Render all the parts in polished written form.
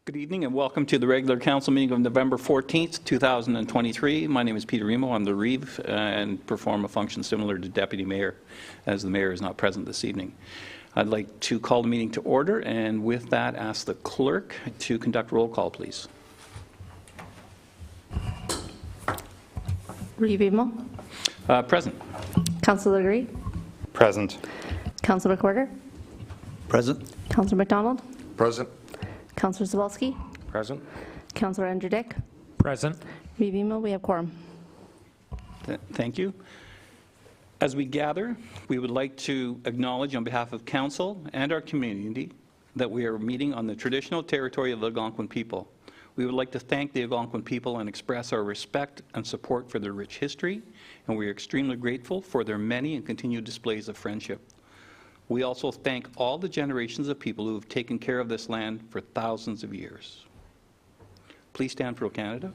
Good evening and welcome to the regular council meeting of November 14th, 2023. My name is Peter Remo. I'm the Reeve and perform a function similar to Deputy Mayor, as the Mayor is not present this evening. I'd like to call the meeting to order, and with that ask the clerk to conduct roll call, please. Reeve Emo. Present. Councillor Gree. Present. Councillor McWhirter. Present. Councillor McDonald. Present. Councillor Zawalski. Present. Councillor Andrew Dick. Present. Reeve Emo, we have quorum. Thank you. As we gather, we would like to acknowledge on behalf of Council and our community that we are meeting on the traditional territory of the Algonquin people. We would like to thank the Algonquin people and express our respect and support for their rich history, and we are extremely grateful for their many and continued displays of friendship. We also thank all the generations of people who have taken care of this land for thousands of years. Please stand for O Canada.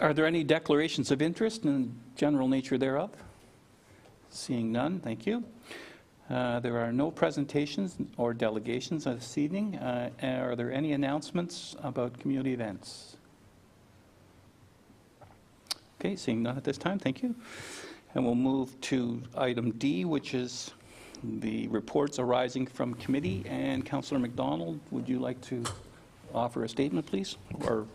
Are there any declarations of interest in the general nature thereof? Seeing none, thank you. There are no presentations or delegations this evening. Are there any announcements about community events? Okay, seeing none at this time, thank you. And we'll move to item D, which is the reports arising from committee. And Councillor McDonald, would you like to offer a statement, please? Or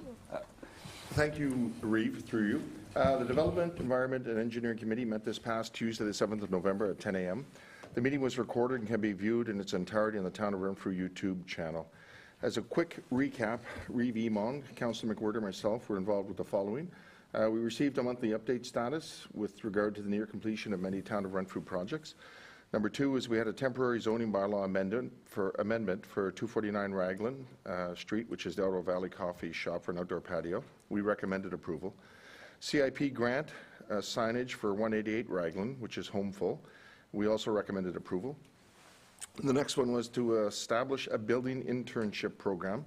Thank you, Reeve, through you. The Development, Environment and Engineering Committee met this past Tuesday, the 7th of November at 10 a.m. The meeting was recorded and can be viewed in its entirety on the Town of Renfrew YouTube channel. As a quick recap, Reeve Emong, Councillor McWhirter and myself were involved with the following. We received a monthly update status with regard to the near completion of many Town of Renfrew projects. Number two is we had a temporary zoning bylaw amendment for 249 Raglan Street, which is the Ottawa Valley Coffee Shop for an outdoor patio. We recommended approval. CIP grant signage for 188 Raglan, which is Homeful. We also recommended approval. The next one was to establish a building internship program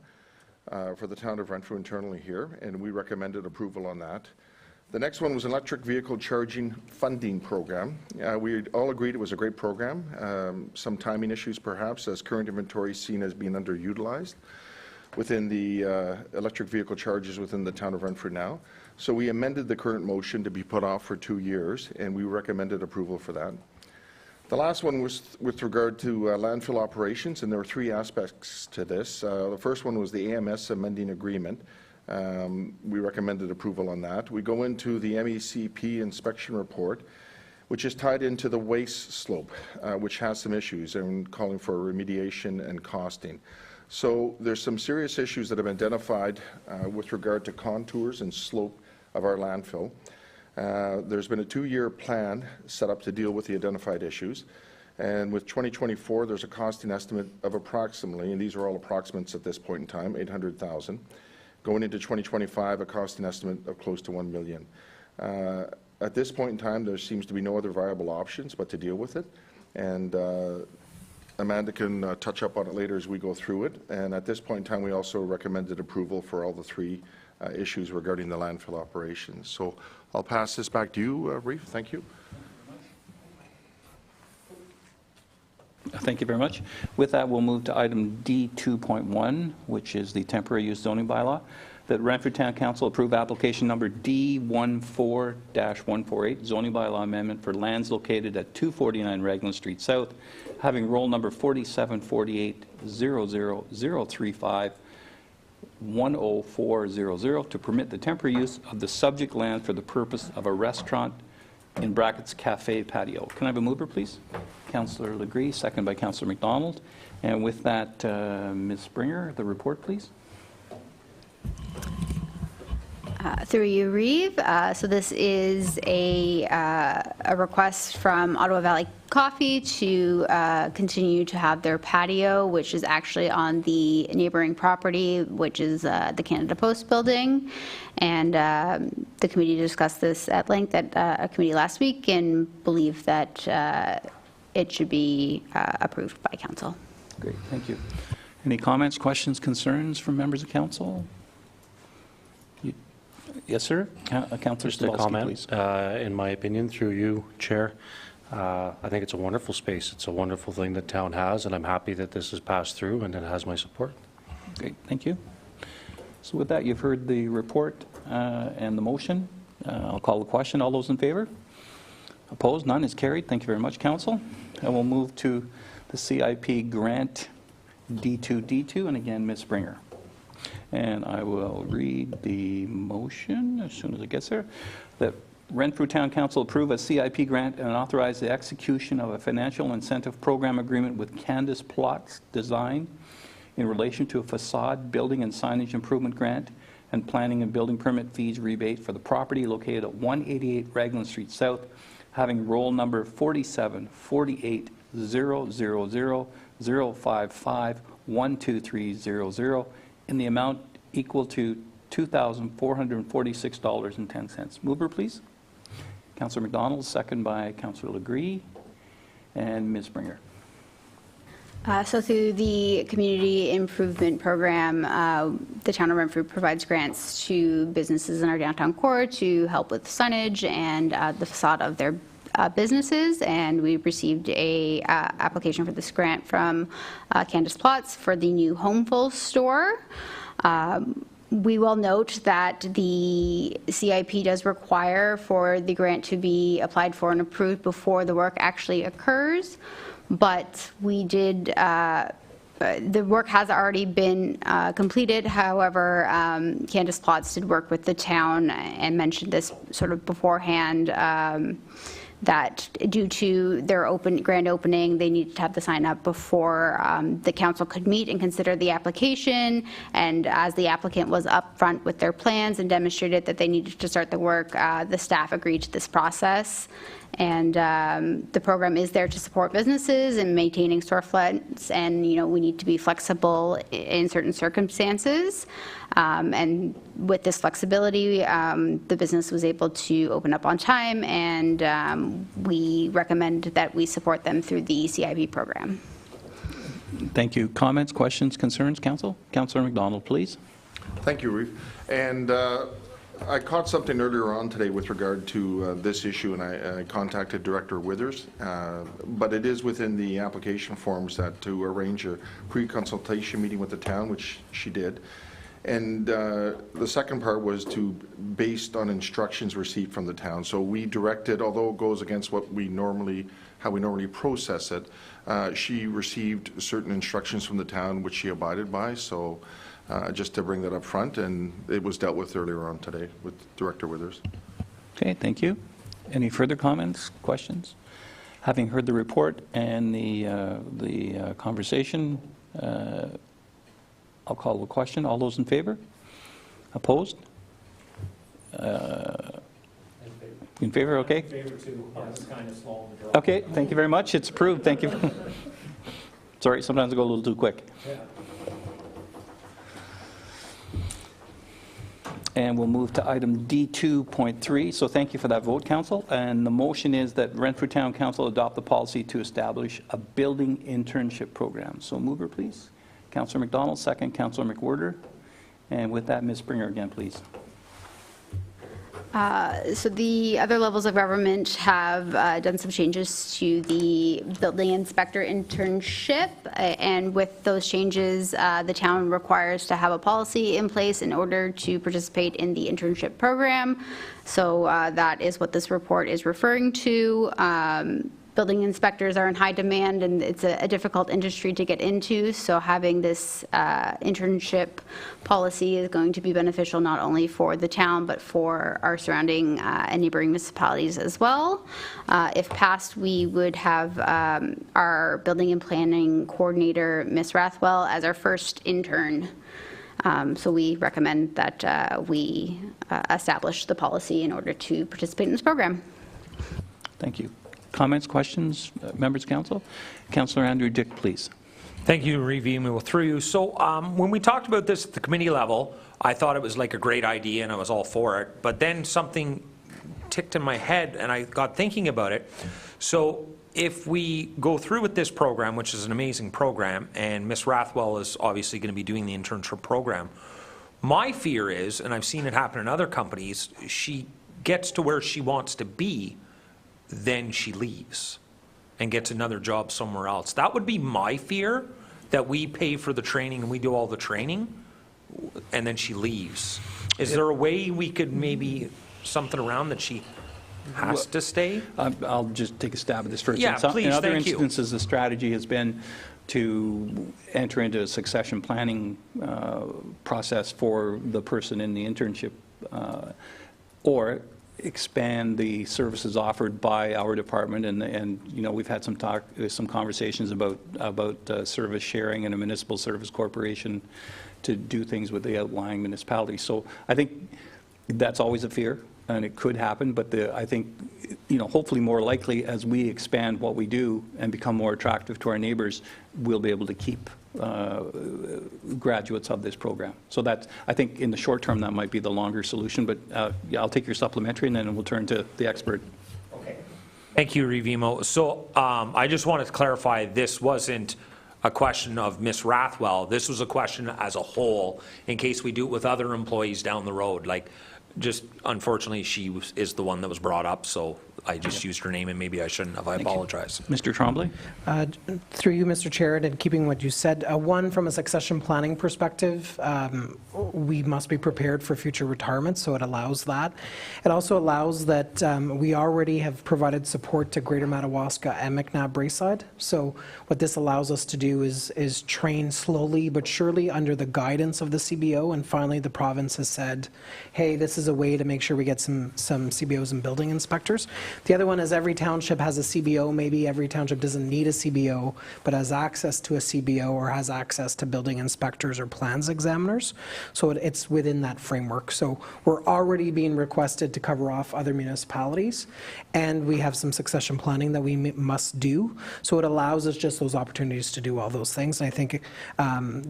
for the Town of Renfrew internally here, and we recommended approval on that. The next one was an electric vehicle charging funding program. We all agreed it was a great program. Some timing issues perhaps, as current inventory is seen as being underutilized within the electric vehicle charges within the Town of Renfrew now. So we amended the current motion to be put off for 2 years, and we recommended approval for that. The last one was with regard to landfill operations, and there were three aspects to this. The first one was the AMS amending agreement. We recommended approval on that. We go into the MECP inspection report, which is tied into the waste slope, which has some issues, and calling for remediation and costing. So there's some serious issues that have been identified with regard to contours and slope of our landfill. There's been a 2-year plan set up to deal with the identified issues. And with 2024, there's a costing estimate of approximately, and these are all approximates at this point in time, $800,000. Going into 2025, a costing estimate of close to $1 million. At this point in time, there seems to be no other viable options but to deal with it. And Amanda can touch up on it later as we go through it. And at this point in time, we also recommended approval for all the three issues regarding the landfill operations. So I'll pass this back to you, Reeve. Thank you. Thank you very much. With that, we'll move to item D2.1, which is the temporary use zoning bylaw. That Renfrew Town Council approve application number D14-148, zoning bylaw amendment for lands located at 249 Raglan Street South, having roll number 4748-00035-10400 to permit the temporary use of the subject land for the purpose of a restaurant, in brackets, cafe patio. Can I have a mover, please? Councillor Legree, second by Councillor McDonald. And with that, Ms. Springer, the report, please. Through you, Reeve. So this is a request from Ottawa Valley Coffee to continue to have their patio, which is actually on the neighboring property, which is the Canada Post building. And the committee discussed this at length at a committee last week and believe that it should be approved by council. Great, thank you. Any comments, questions, concerns from members of council? Yes, sir. Councillor Just a Stolowski, comment, please. in my opinion, through you, Chair. I think it's a wonderful space. It's a wonderful thing that town has, and I'm happy that this has passed through and it has my support. Great, thank you. So with that, you've heard the report and the motion. I'll call the question. All those in favor? Opposed? None is carried. Thank you very much, council. And we'll move to the CIP grant D2D2, and again, Ms. Springer. And I will read the motion as soon as it gets there. That Renfrew Town Council approve a CIP grant and authorize the execution of a financial incentive program agreement with Candace Plots Design in relation to a facade, building and signage improvement grant and planning and building permit fees rebate for the property located at 188 Raglan Street South, having roll number 4748-000-055-12300 in the amount equal to $2,446.10. Mover, please. Councillor McDonald, second by Councillor Legree, and Ms. Springer. So through the community improvement program, the town of Renfrew provides grants to businesses in our downtown core to help with signage and the facade of their businesses, and we received a application for this grant from Candace Plots for the new Homeful store. We will note that the CIP does require for the grant to be applied for and approved before the work actually occurs, but we did, the work has already been completed. However, Candace Plots did work with the town and mentioned this sort of beforehand, that due to their grand opening, they needed to have the sign up before the council could meet and consider the application. And as the applicant was upfront with their plans and demonstrated that they needed to start the work, the staff agreed to this process. And the program is there to support businesses and maintaining storefronts, and we need to be flexible in certain circumstances. And with this flexibility, the business was able to open up on time, and we recommend that we support them through the CIP program. Thank you. Comments, questions, concerns, council? Councillor McDonald, please. Thank you, Reeve. And I caught something earlier on today with regard to this issue, and I contacted Director Withers, but it is within the application forms that to arrange a pre-consultation meeting with the town, which she did. And the second part was based on instructions received from the town. So we directed, although it goes against how we normally process it, she received certain instructions from the town which she abided by. So just to bring that up front, and it was dealt with earlier on today with Director Withers. Okay, thank you. Any further comments, questions? Having heard the report and the conversation, I'll call the question. All those in favor? Opposed? In favor, okay? In favor too. It's kind of small in the draw. Okay, thank you very much. It's approved. Thank you. Sorry, sometimes I go a little too quick. Yeah. And we'll move to item D2.3. So thank you for that vote, Council. And the motion is that Renfrew Town Council adopt the policy to establish a building internship program. So mover, please. Councillor McDonald, second. Councillor McWhirter. And with that, Ms. Springer again, please. So the other levels of government have done some changes to the building inspector internship, and with those changes, the town requires to have a policy in place in order to participate in the internship program. So that is what this report is referring to. Building inspectors are in high demand, and it's a difficult industry to get into, so having this internship policy is going to be beneficial not only for the town, but for our surrounding and neighboring municipalities as well. If passed, we would have our building and planning coordinator, Ms. Rathwell, as our first intern. So we recommend that we establish the policy in order to participate in this program. Thank you. Comments, questions, members of council? Councillor Andrew Dick, please. Thank you, Review through you. So when we talked about this at the committee level, I thought it was like a great idea and I was all for it. But then something ticked in my head and I got thinking about it. So if we go through with this program, which is an amazing program, and Ms. Rathwell is obviously going to be doing the internship program, my fear is, and I've seen it happen in other companies, she gets to where she wants to be, then she leaves and gets another job somewhere else. That would be my fear, that we pay for the training and we do all the training, and then she leaves. Is there a way we could maybe something around that she has to stay? I'll just take a stab at this first. Yeah, please, in other thank you. instances, the strategy has been to enter into a succession planning process for the person in the internship, or expand the services offered by our department, and you know, we've had some conversations about service sharing and a municipal service corporation to do things with the outlying municipalities. So I think that's always a fear, and it could happen, but I think, you know, hopefully more likely as we expand what we do and become more attractive to our neighbors, we'll be able to keep graduates of this program. So that's, I think in the short term, that might be the longer solution, but yeah, I'll take your supplementary and then we'll turn to the expert. Okay. Thank you, Revimo. So I just wanted to clarify, this wasn't a question of Ms. Rathwell. This was a question as a whole, in case we do it with other employees down the road. Like, just unfortunately, she is the one that was brought up, so I just used her name and maybe I shouldn't have. I apologize. Mr. Tremblay? Through you, Mr. Chair, and keeping what you said, one, from a succession planning perspective, we must be prepared for future retirement, so it allows that. It also allows that we already have provided support to Greater Madawaska and McNabb Braeside. So what this allows us to do is train slowly but surely under the guidance of the CBO, and finally the province has said, hey, this is a way to make sure we get some CBOs and building inspectors. The other one is every township has a CBO. Maybe every township doesn't need a CBO, but has access to a CBO or has access to building inspectors or plans examiners. So it's within that framework. So we're already being requested to cover off other municipalities, and we have some succession planning that we must do. So it allows us just those opportunities to do all those things. And I think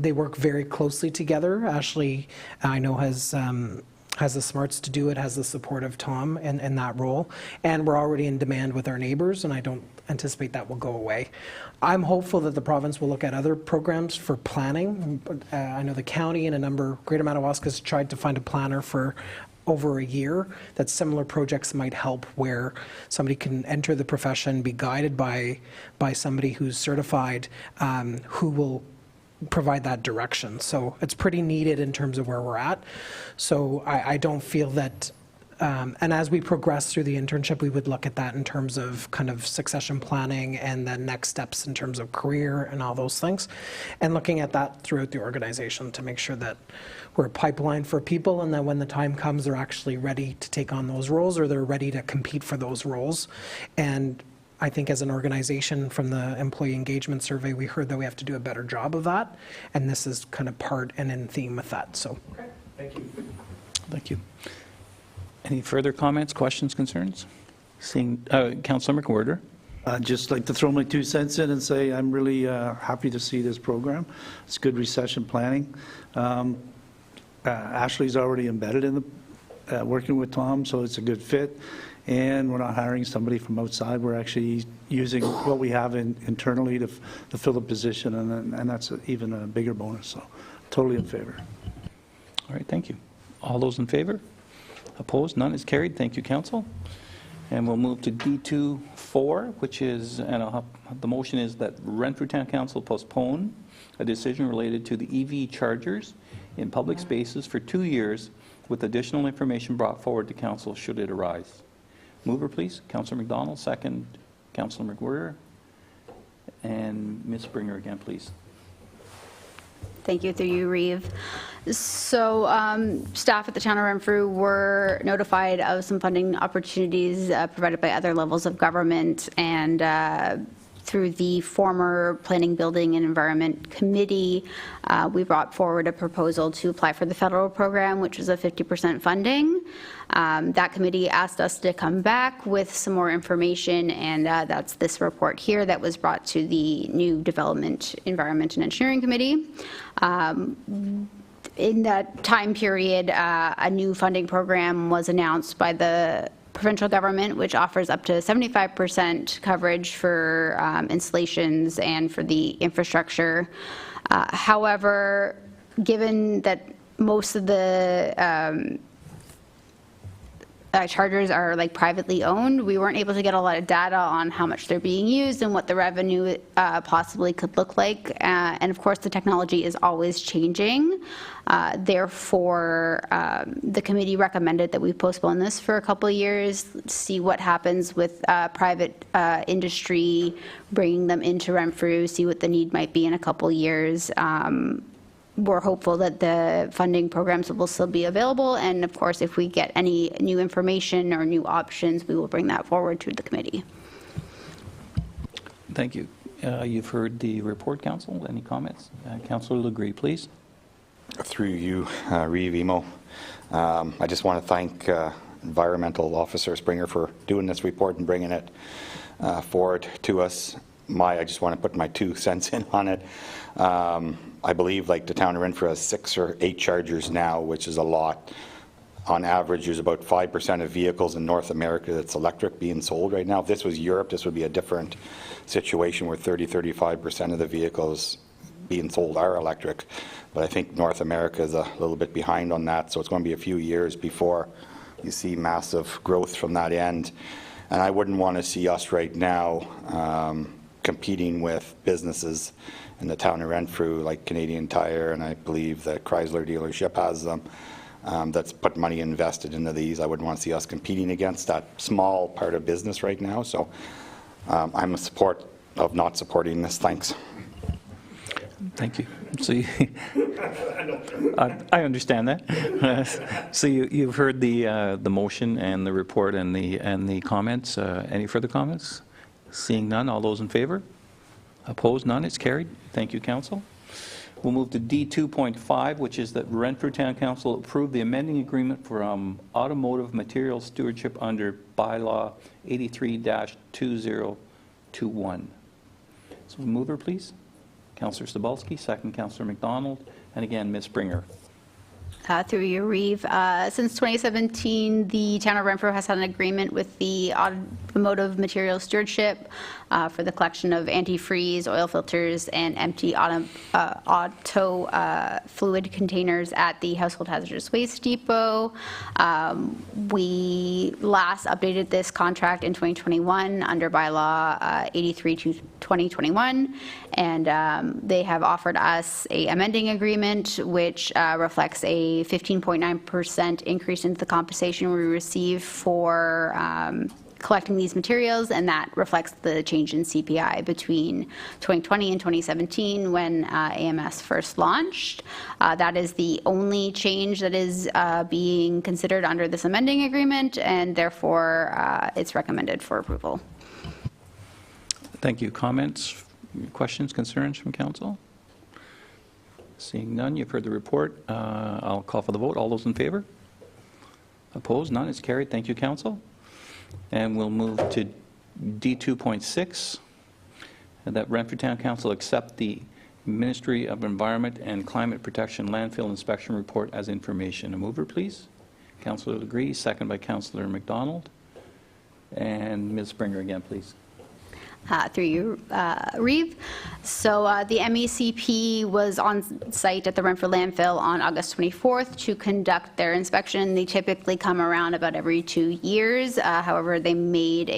they work very closely together. Ashley, I know, has the smarts to do it, has the support of Tom in that role, and we're already in demand with our neighbors, and I don't anticipate that will go away. I'm hopeful that the province will look at other programs for planning. I know the county and a number, Greater Madawaska has tried to find a planner for over a year, that similar projects might help, where somebody can enter the profession, be guided by somebody who's certified, who will provide that direction. So it's pretty needed in terms of where we're at. So I don't feel that, and as we progress through the internship, we would look at that in terms of kind of succession planning and then next steps in terms of career and all those things, and looking at that throughout the organization to make sure that we're a pipeline for people, and that when the time comes, they're actually ready to take on those roles, or they're ready to compete for those roles. And I think as an organization, from the employee engagement survey, we heard that we have to do a better job of that, and this is kind of part and in theme with that. So, Okay. Thank you. Thank you. Any further comments, questions, concerns? Seeing Councillor McWhorter. I'd just like to throw my 2 cents in and say I'm really happy to see this program. It's good recession planning. Ashley's already embedded in the working with Tom, so it's a good fit. And we're not hiring somebody from outside. We're actually using what we have internally to fill the position, and that's even a bigger bonus. So totally in favor. All right, thank you. All those in favor? Opposed? None is carried. Thank you, council. And we'll move to D2.4, which is, the motion is that Renfrew Town Council postpone a decision related to the EV chargers in public spaces for 2 years with additional information brought forward to council should it arise. Mover, please. Councillor McDonald, second. Councillor McWhirter. And Ms. Springer again, please. Thank you, through you, Reeve. So staff at the town of Renfrew were notified of some funding opportunities provided by other levels of government, and through the former Planning, Building and Environment Committee, we brought forward a proposal to apply for the federal program, which was a 50% funding. That committee asked us to come back with some more information, and that's this report here that was brought to the new Development, Environment and Engineering Committee. In that time period, a new funding program was announced by the provincial government, which offers up to 75% coverage for installations and for the infrastructure. However, given that most of the chargers are like privately owned, we weren't able to get a lot of data on how much they're being used and what the revenue possibly could look like. And of course, the technology is always changing. Therefore, the committee recommended that we postpone this for a couple of years, see what happens with private industry, bringing them into Renfrew, see what the need might be in a couple of years. We're hopeful that the funding programs will still be available, and of course, if we get any new information or new options, we will bring that forward to the committee. Thank you. You've heard the report, council. Any comments? Councillor Legree, please. Through you, Reeve Emo. I just want to thank Environmental Officer Springer for doing this report and bringing it forward to us. I just want to put my 2 cents in on it. I believe like the town of Renfrew has 6 or 8 chargers now, which is a lot. On average, there's about 5% of vehicles in North America that's electric being sold right now. If this was Europe, this would be a different situation where 30-35% of the vehicles being sold are electric. But I think North America is a little bit behind on that, so it's going to be a few years before you see massive growth from that end. And I wouldn't want to see us right now competing with businesses in the town of Renfrew, like Canadian Tire, and I believe the Chrysler dealership has them, that's put money invested into these. I wouldn't want to see us competing against that small part of business right now. So I'm a support of not supporting this. Thanks. Thank you. So I understand that. So you've heard the motion and the report and the comments. Any further comments? Seeing none, all those in favor? Opposed? None. It's carried. Thank you, council. We'll move to D2.5, which is that Renfrew Town Council approve the amending agreement from automotive material stewardship under bylaw 83-2021. So mover, please. Councillor Sobalski, second Councillor McDonald, and again, Ms. Springer. Through you, Reeve. Since 2017, the town of Renfrew has had an agreement with the automotive material stewardship for the collection of antifreeze, oil filters, and empty auto fluid containers at the Household Hazardous Waste Depot. We last updated this contract in 2021 under bylaw 83-2021, and they have offered us a amending agreement which reflects a 15.9% increase into the compensation we receive for collecting these materials, and that reflects the change in CPI between 2020 and 2017 when AMS first launched. That is the only change that is being considered under this amending agreement, and therefore it's recommended for approval. Thank you. Comments, questions, concerns from council? Seeing none, you've heard the report. I'll call for the vote. All those in favor? Opposed? None. It's carried. Thank you, council. And we'll move to D2.6, and that Renfrew Town Council accept the Ministry of Environment and Climate Protection landfill inspection report as information. A mover, please. Councillor Legree, second by Councillor McDonald. And Ms. Springer again, please. through you, Reeve. So the MECP was on site at the Renfrew landfill on August 24th to conduct their inspection. They typically come around about every 2 years. However, they made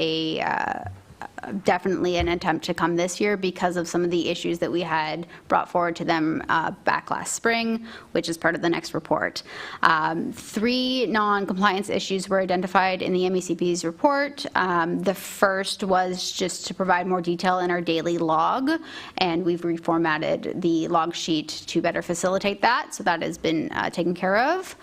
definitely an attempt to come this year because of some of the issues that we had brought forward to them back last spring, which is part of the next report. 3 non-compliance issues were identified in the MECP's report. The first was just to provide more detail in our daily log, and we've reformatted the log sheet to better facilitate that, so that has been taken care of.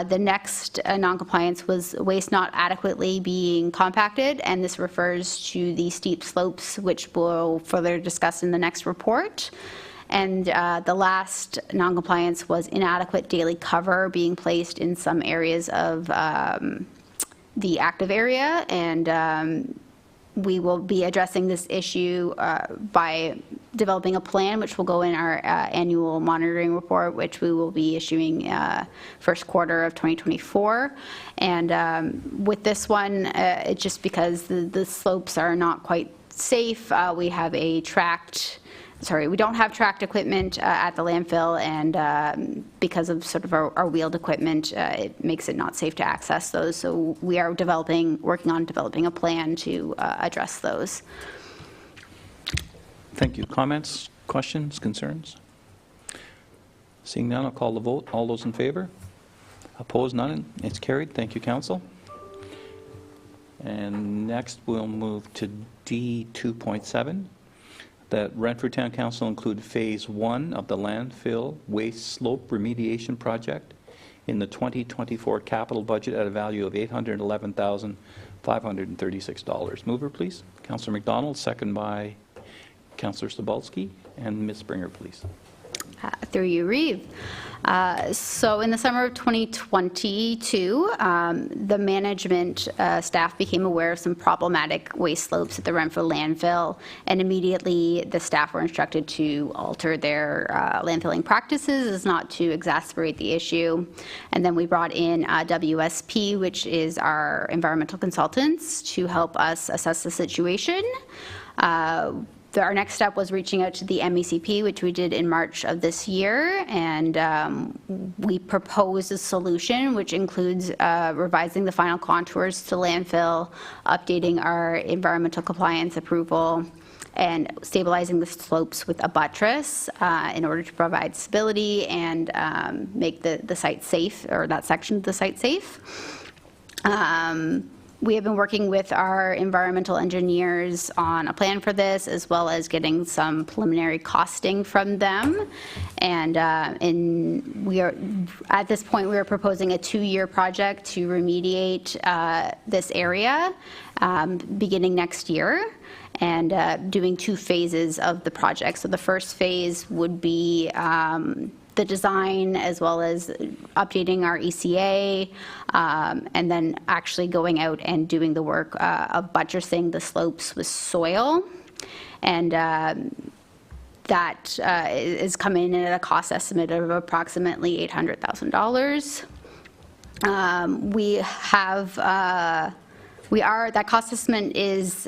The next non-compliance was waste not adequately being compacted, and this refers to the steep slopes, which we'll further discuss in the next report. And the last non-compliance was inadequate daily cover being placed in some areas of the active area, and we will be addressing this issue by developing a plan, which will go in our annual monitoring report, which we will be issuing first quarter of 2024. And with this one, it's just because the slopes are not quite safe. We have a we don't have tracked equipment at the landfill, and because of sort of our wheeled equipment, it makes it not safe to access those. So we are working on developing a plan to address those. Thank you. Comments, questions, concerns? Seeing none, I'll call the vote. All those in favor? Opposed? None? It's carried. Thank you, Council. And next, we'll move to D 2.7. That Renfrew Town Council include Phase 1 of the landfill waste slope remediation project in the 2024 capital budget at a value of $811,536. Mover, please. Councillor McDonald, second by Councillor Sobalski, and Ms. Springer, please. Through you, Reeve. So in the summer of 2022, the management staff became aware of some problematic waste slopes at the Renfrew landfill, and immediately the staff were instructed to alter their landfilling practices as not to exacerbate the issue. And then we brought in WSP, which is our environmental consultants, to help us assess the situation. Our next step was reaching out to the MECP, which we did in March of this year, and we proposed a solution which includes revising the final contours to landfill, updating our environmental compliance approval, and stabilizing the slopes with a buttress in order to provide stability and make the site safe, or that section of the site safe. We have been working with our environmental engineers on a plan for this, as well as getting some preliminary costing from them. And we are, at this point, we are proposing a 2-year project to remediate this area beginning next year, and doing 2 phases of the project. So the first phase would be the design, as well as updating our ECA, and then actually going out and doing the work of buttressing the slopes with soil. And that is coming in at a cost estimate of approximately $800,000. That cost estimate is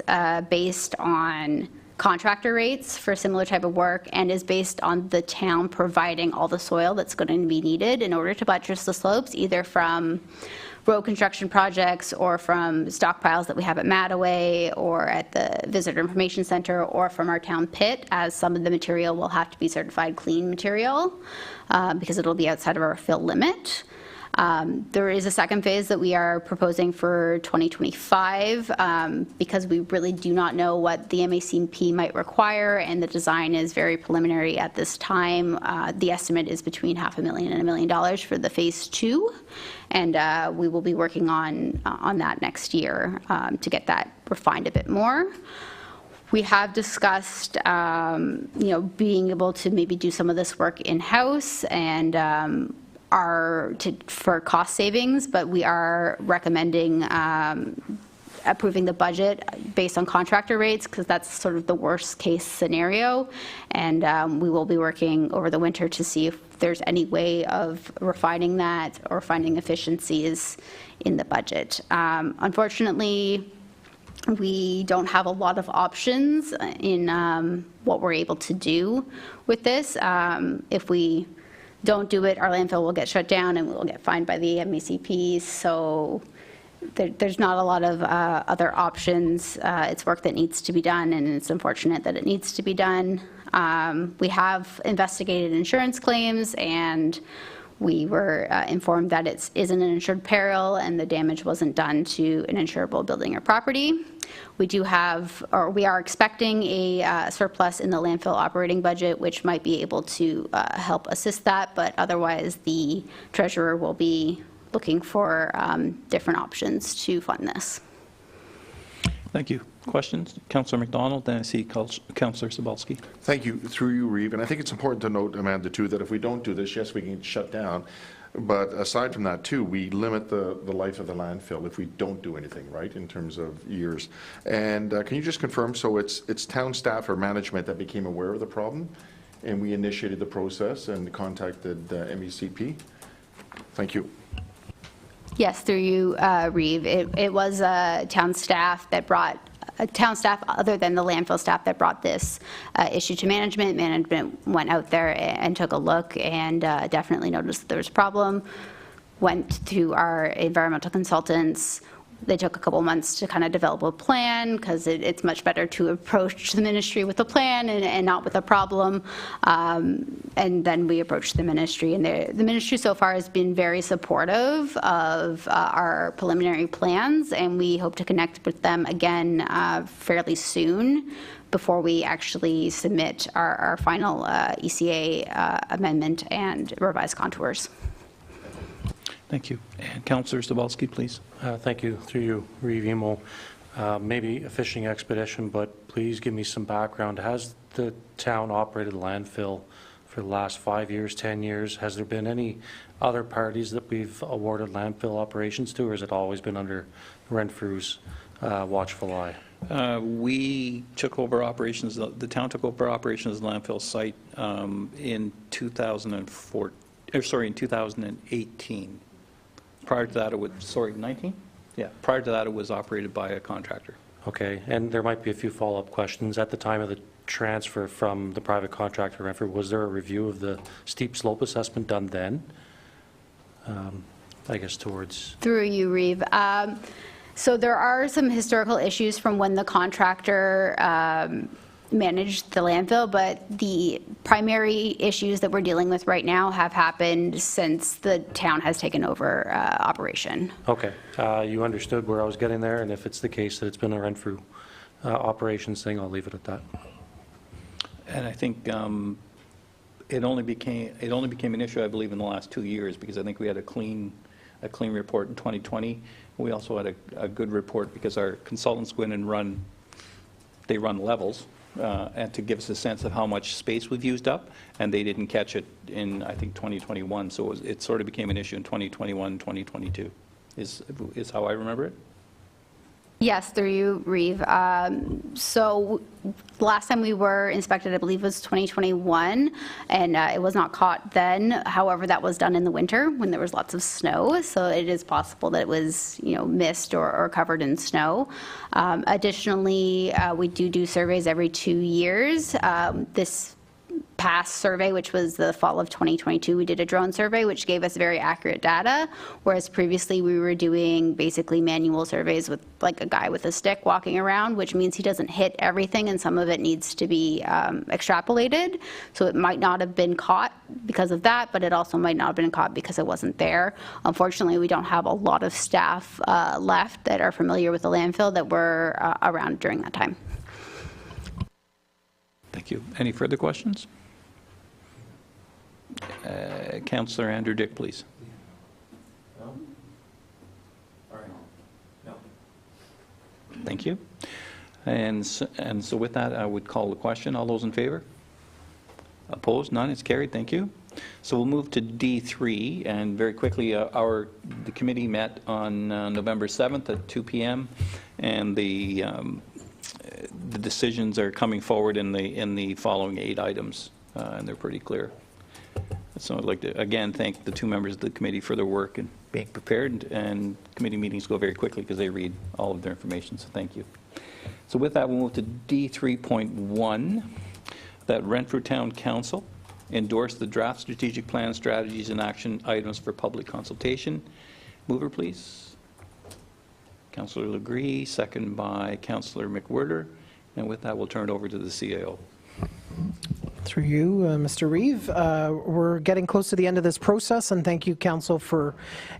based on contractor rates for similar type of work, and is based on the town providing all the soil that's going to be needed in order to buttress the slopes, either from road construction projects or from stockpiles that we have at Mattaway or at the Visitor Information Center, or from our town pit, as some of the material will have to be certified clean material because it'll be outside of our fill limit. There is a second phase that we are proposing for 2025 because we really do not know what the MACP might require, and the design is very preliminary at this time. The estimate is between $500,000 and $1 million for the phase 2, and we will be working on that next year to get that refined a bit more. We have discussed, being able to maybe do some of this work in-house and for cost savings, but we are recommending approving the budget based on contractor rates, because that's sort of the worst case scenario. And we will be working over the winter to see if there's any way of refining that or finding efficiencies in the budget. Unfortunately, We don't have a lot of options in what we're able to do with this. If we don't do it, our landfill will get shut down and we will get fined by the MECP. So there's not a lot of other options. It's work that needs to be done, and it's unfortunate that it needs to be done. We have investigated insurance claims, and we were informed that it isn't an insured peril and the damage wasn't done to an insurable building or property. We do have, or we are expecting a surplus in the landfill operating budget, which might be able to help assist that, but otherwise the treasurer will be looking for different options to fund this. Thank you. Questions? Councillor McDonald, then I see Councillor Sobalski. Thank you, through you, Reeve. And I think it's important to note, Amanda, too, that if we don't do this, yes, we can shut down. But aside from that, too, we limit the life of the landfill if we don't do anything, right, in terms of years. And can you just confirm, so it's town staff or management that became aware of the problem, and we initiated the process and contacted MECP? Thank you. Yes, through you, Reeve. It was town staff that brought, town staff other than the landfill staff that brought this issue to management. Management went out there and took a look and definitely noticed that there was a problem. Went through our environmental consultants. They took a couple months to kind of develop a plan, because it's much better to approach the ministry with a plan and not with a problem. And then we approached the ministry, and the ministry so far has been very supportive of our preliminary plans, and we hope to connect with them again fairly soon before we actually submit our final ECA amendment and revised contours. Thank you. And Councillor Sobalski, please. Thank you. Through you, Reeve Emo. Maybe a fishing expedition, but please give me some background. Has the town operated landfill for the last 5 years, 10 years? Has there been any other parties that we've awarded landfill operations to, or has it always been under Renfrew's watchful eye? We took over operations, the town took over operations of the landfill site in 2018. Prior to that, it was, 19? Yeah, prior to that, it was operated by a contractor. Okay, and there might be a few follow-up questions. At the time of the transfer from the private contractor, Renfrew, was there a review of the steep slope assessment done then? I guess towards... Through you, Reeve. So there are some historical issues from when the contractor managed the landfill, but the primary issues that we're dealing with right now have happened since the town has taken over operation. Okay, you understood where I was getting there, and if it's the case that it's been a Renfrew operations thing, I'll leave it at that. And I think it only became an issue, I believe, in the last 2 years, because I think we had a clean report in 2020. We also had a good report because our consultants go in and run levels. And to give us a sense of how much space we've used up, and they didn't catch it in, I think, 2021, so it sort of became an issue in 2021, 2022, is how I remember it. Yes, through you, Reeve. So the last time we were inspected, I believe, was 2021, and it was not caught then. However, that was done in the winter when there was lots of snow, so it is possible that it was, missed or covered in snow. Additionally, we do surveys every 2 years. This past survey, which was the fall of 2022, we did a drone survey, which gave us very accurate data, whereas previously we were doing basically manual surveys with like a guy with a stick walking around, which means he doesn't hit everything, and some of it needs to be extrapolated. So it might not have been caught because of that, but it also might not have been caught because it wasn't there. Unfortunately, we don't have a lot of staff left that are familiar with the landfill that were around during that time. Thank you. Any further questions? Councillor Andrew Dick, please. No? All right. No. Thank you. And so with that, I would call the question. All those in favor? Opposed? None. It's carried. Thank you. So we'll move to D3, and very quickly, the committee met on November 7th at 2 p.m. and the decisions are coming forward in the following 8 items, and they're pretty clear. So I'd like to again thank the 2 members of the committee for their work being prepared, and committee meetings go very quickly because they read all of their information, so thank you. So with that, we'll move to D3.1, that Renfrew Town Council endorse the draft strategic plan, strategies, and action items for public consultation. Mover, please. Councillor Legree, second by Councillor McWhirter. And with that, we'll turn it over to the CAO. Through you, Mr. Reeve. We're getting close to the end of this process, and thank you, Council, for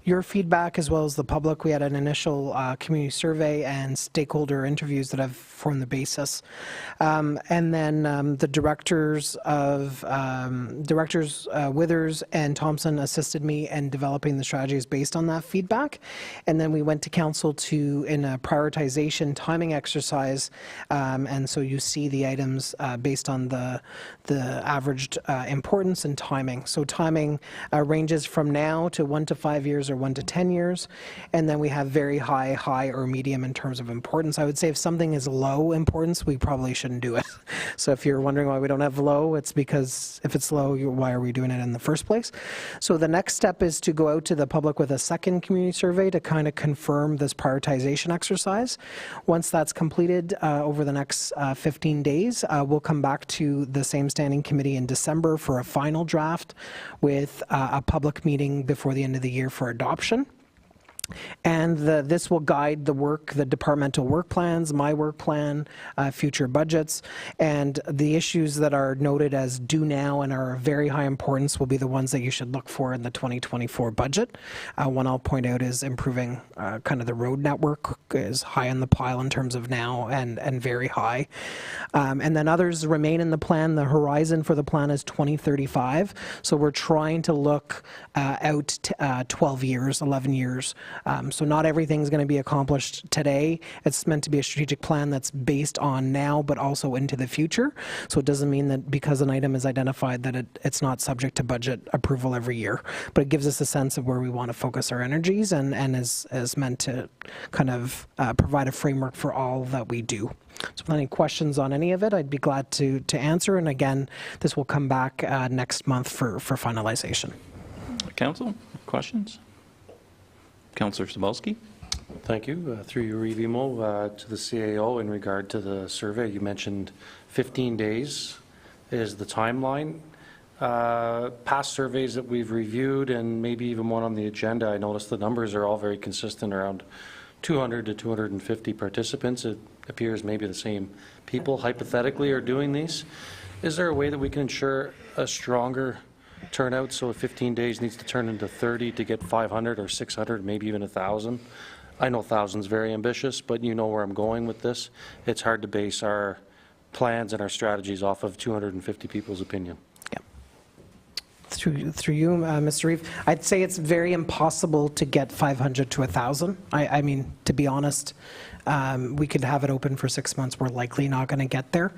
your feedback as well as the public. We had an initial community survey and stakeholder interviews that have formed the basis. And then the directors Withers and Thompson assisted me in developing the strategies based on that feedback. And then we went to Council in a prioritization timing exercise. And so you see the items based on the averaged importance and timing. So timing ranges from now to 1 to 5 years or 1 to 10 years. And then we have very high, or medium in terms of importance. I would say if something is low importance, we probably shouldn't do it. So if you're wondering why we don't have low, it's because if it's low, why are we doing it in the first place? So the next step is to go out to the public with a second community survey to kind of confirm this prioritization exercise. Once that's completed over the next 15 days, we'll come back to the same standing committee in December for a final draft with a public meeting before the end of the year for adoption. And this will guide the work, the departmental work plans, my work plan, future budgets, and the issues that are noted as due now and are of very high importance will be the ones that you should look for in the 2024 budget. One I'll point out is improving kind of the road network is high on the pile in terms of now and very high. And then others remain in the plan. The horizon for the plan is 2035. So we're trying to look out 12 years, 11 years. So not everything's going to be accomplished today. It's meant to be a strategic plan that's based on now, but also into the future. So it doesn't mean that because an item is identified that it's not subject to budget approval every year. But it gives us a sense of where we want to focus our energies and is meant to kind of provide a framework for all that we do. So if any questions on any of it, I'd be glad to answer. And again, this will come back next month for finalization. Council, questions? Councillor Cebulski. Thank you. Through you, Reeve Emo, to the CAO in regard to the survey. You mentioned 15 days is the timeline. Past surveys that we've reviewed and maybe even one on the agenda, I noticed the numbers are all very consistent around 200 to 250 participants. It appears maybe the same people hypothetically are doing these. Is there a way that we can ensure a stronger turnout, so if 15 days needs to turn into 30 to get 500 or 600, maybe even 1,000? I know 1,000 is very ambitious, but you know where I'm going with this. It's hard to base our plans and our strategies off of 250 people's opinion. Yeah. Through you, Mr. Reeve, I'd say it's very impossible to get 500 to 1,000. I mean, to be honest, we could have it open for 6 months. We're likely not going to get there.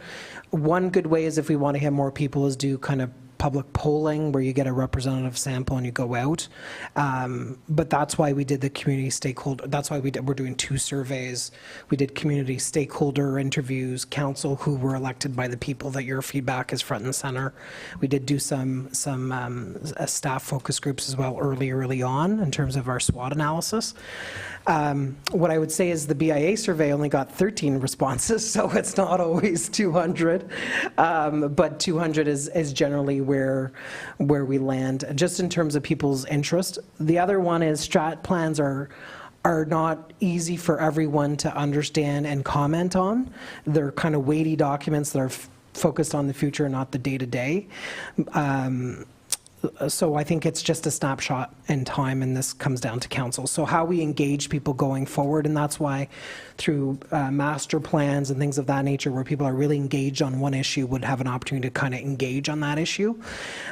One good way is if we want to have more people is do kind of public polling where you get a representative sample and you go out. But that's why we did the community stakeholder, that's why we're doing 2 surveys. We did community stakeholder interviews, council who were elected by the people that your feedback is front and center. We did do some staff focus groups as well early on in terms of our SWOT analysis. What I would say is the BIA survey only got 13 responses, so it's not always 200. But 200 is generally where we land, just in terms of people's interest. The other one is strat plans are not easy for everyone to understand and comment on. They're kind of weighty documents that are focused on the future, not the day-to-day. So I think it's just a snapshot in time, and this comes down to council. So how we engage people going forward, and that's why through master plans and things of that nature where people are really engaged on one issue would have an opportunity to kind of engage on that issue.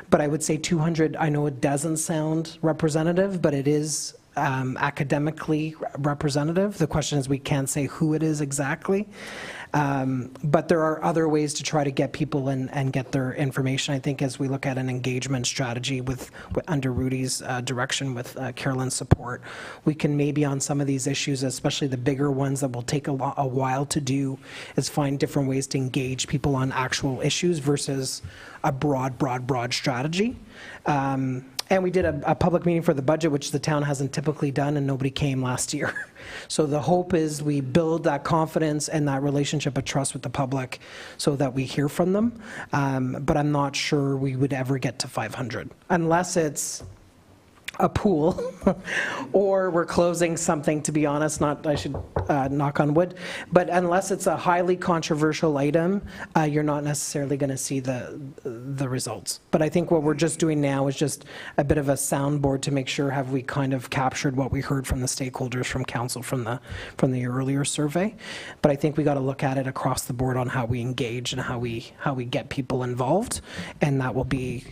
But I would say 200, I know it doesn't sound representative, but it is academically representative. The question is we can't say who it is exactly. But there are other ways to try to get people and get their information. I think as we look at an engagement strategy under Rudy's direction with Carolyn's support, we can maybe on some of these issues, especially the bigger ones that will take a while to do, is find different ways to engage people on actual issues versus a broad strategy. And we did a public meeting for the budget, which the town hasn't typically done, and nobody came last year. So the hope is we build that confidence and that relationship of trust with the public so that we hear from them. But I'm not sure we would ever get to 500, unless it's a pool, or we're closing something, to be honest, I should knock on wood, but unless it's a highly controversial item, you're not necessarily going to see the results. But I think what we're just doing now is just a bit of a soundboard to make sure have we kind of captured what we heard from the stakeholders, from council, from the earlier survey. But I think we got to look at it across the board on how we engage and how we get people involved, and that will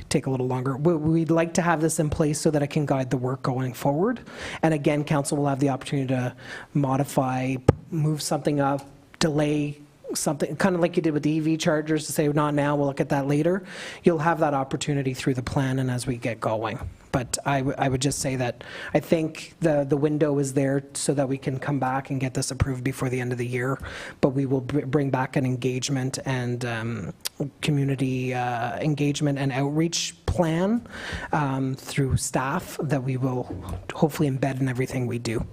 take a little longer. We'd like to have this in place so that it can guide the work going forward. And again, council will have the opportunity to modify, move something up, delay something, kind of like you did with the EV chargers, to say, not now, we'll look at that later. You'll have that opportunity through the plan and as we get going. But I would just say that I think the window is there so that we can come back and get this approved before the end of the year. But we will bring back an engagement and community engagement and outreach plan through staff that we will hopefully embed in everything we do.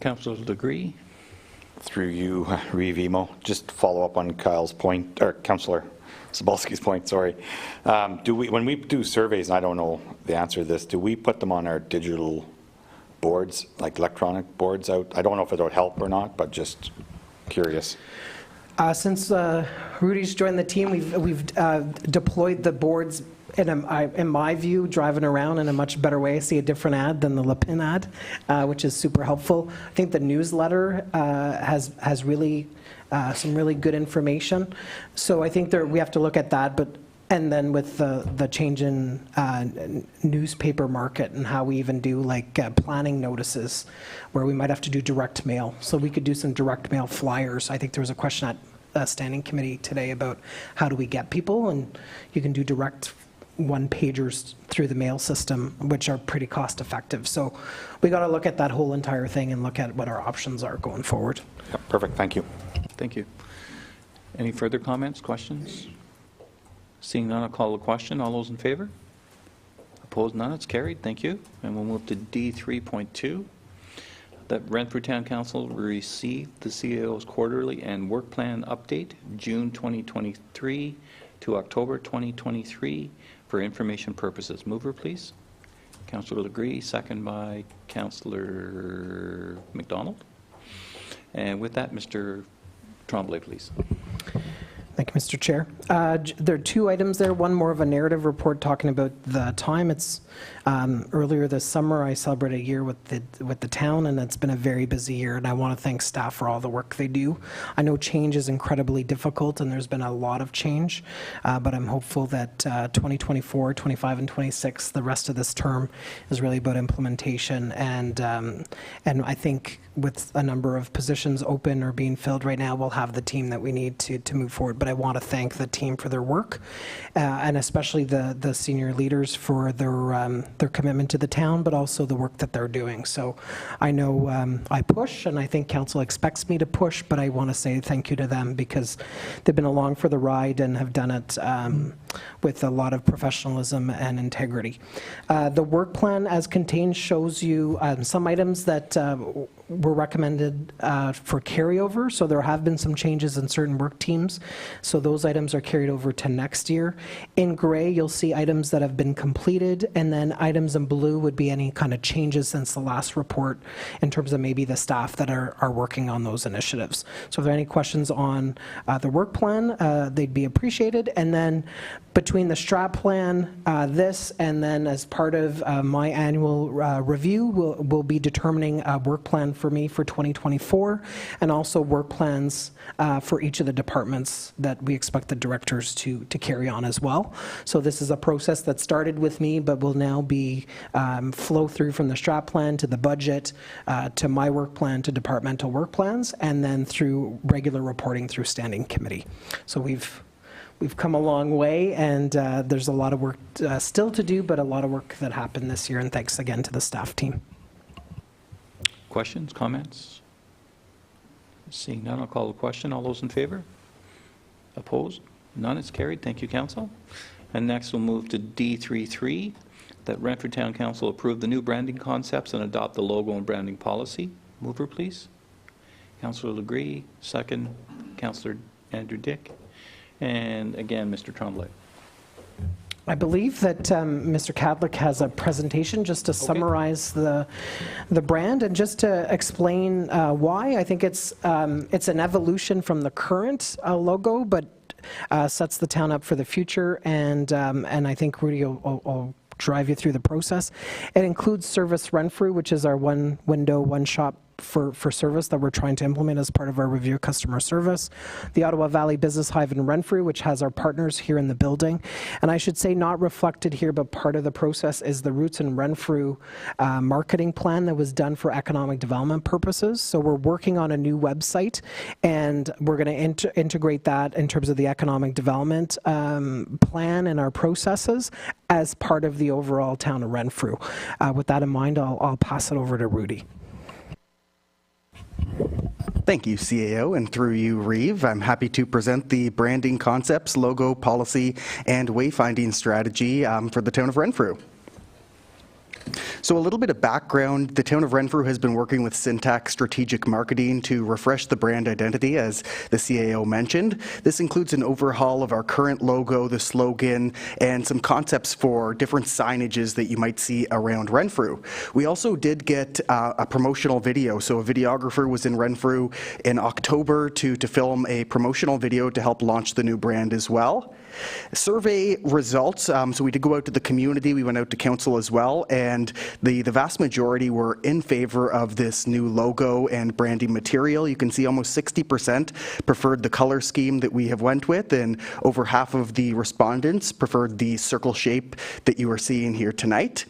Councillor Legree. Through you, Reeve Emo, just to follow up on Kyle's point, or Councillor Sobalski's point, sorry. When we do surveys, and I don't know the answer to this, do we put them on our digital boards, like electronic boards out? I don't know if it would help or not, but just curious. Since Rudy's joined the team, we've deployed the boards in my view, driving around in a much better way. I see a different ad than the Le Pen ad, which is super helpful. I think the newsletter has really some really good information. So I think we have to look at that. And then with the change in newspaper market and how we even do like planning notices, where we might have to do direct mail. So we could do some direct mail flyers. I think there was a question at a standing committee today about how do we get people, and you can do direct one-pagers through the mail system, which are pretty cost-effective. So we got to look at that whole entire thing and look at what our options are going forward. Yep, perfect, thank you. Thank you. Any further comments, questions? Seeing none, I'll call the question. All those in favor? Opposed, none. It's carried. Thank you. And we'll move to D3.2. That Renfrew Town Council received the CAO's quarterly and work plan update, June 2023 to October 2023, for information purposes. Mover, please. Councillor Legree, second by Councillor McDonald. And with that, Mr. Tremblay, please. Thank you, Mr. Chair. There are two items there. One more of a narrative report talking about the time. It's earlier this summer I celebrated a year with the town, and it's been a very busy year, and I want to thank staff for all the work they do. I know change is incredibly difficult, and there's been a lot of change, but I'm hopeful that 2024, 25, and 26, the rest of this term, is really about implementation, and I think with a number of positions open or being filled right now, we'll have the team that we need to move forward. But I want to thank the team for their work, and especially the senior leaders for their commitment to the town, but also the work that they're doing. So I know I push, and I think council expects me to push, but I want to say thank you to them because they've been along for the ride and have done it with a lot of professionalism and integrity. The work plan as contained shows you some items that were recommended for carryover. So there have been some changes in certain work teams. So those items are carried over to next year. In gray, you'll see items that have been completed, and then items in blue would be any kind of changes since the last report in terms of maybe the staff that are working on those initiatives. So if there are any questions on the work plan, they'd be appreciated. And then between the strat plan, this, and then as part of my annual review, we'll be determining a work plan for me for 2024, and also work plans for each of the departments that we expect the directors to carry on as well. So this is a process that started with me, but will now be flow through from the strat plan to the budget, to my work plan, to departmental work plans, and then through regular reporting through standing committee. So we've come a long way, and there's a lot of work still to do, but a lot of work that happened this year, and thanks again to the staff team. Questions, comments? Seeing none, I'll call the question. All those in favor? Opposed? None. It's carried. Thank you, Council. And next, we'll move to D33, that Renfrew Town Council approve the new branding concepts and adopt the logo and branding policy. Mover, please. Councillor Legree, second. Councillor Andrew Dick. And again, Mr. Tremblay. I believe that Mr. Cadlick has a presentation just to summarize the brand and just to explain why. I think it's an evolution from the current logo, but sets the town up for the future. And I think Rudy will drive you through the process. It includes Service Renfrew, which is our one window, one shop for service that we're trying to implement as part of our review of customer service. The Ottawa Valley Business Hive in Renfrew, which has our partners here in the building. And I should say not reflected here, but part of the process is the Roots in Renfrew marketing plan that was done for economic development purposes. So we're working on a new website, and we're going to integrate that in terms of the economic development plan and our processes as part of the overall town of Renfrew. With that in mind, I'll pass it over to Rudy. Thank you, CAO, and through you, Reeve. I'm happy to present the branding concepts, logo, policy, and wayfinding strategy for the town of Renfrew. So a little bit of background, the town of Renfrew has been working with Syntax Strategic Marketing to refresh the brand identity, as the CAO mentioned. This includes an overhaul of our current logo, the slogan, and some concepts for different signages that you might see around Renfrew. We also did get a promotional video, so a videographer was in Renfrew in October to film a promotional video to help launch the new brand as well. Survey results, so we did go out to the community, we went out to council as well, and the vast majority were in favor of this new logo and branding material. You can see almost 60% preferred the color scheme that we have went with, and over half of the respondents preferred the circle shape that you are seeing here tonight.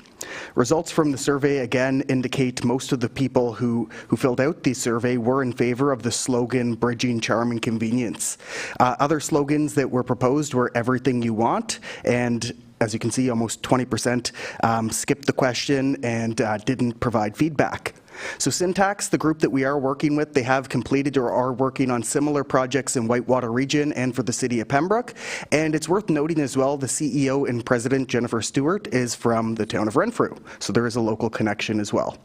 Results from the survey again indicate most of the people who filled out the survey were in favor of the slogan bridging charm and convenience. Other slogans that were proposed were everything you want, and as you can see, almost 20% skipped the question and didn't provide feedback. So Syntax, the group that we are working with, they have completed or are working on similar projects in Whitewater Region and for the City of Pembroke. And it's worth noting as well, the CEO and President, Jennifer Stewart, is from the town of Renfrew. So there is a local connection as well.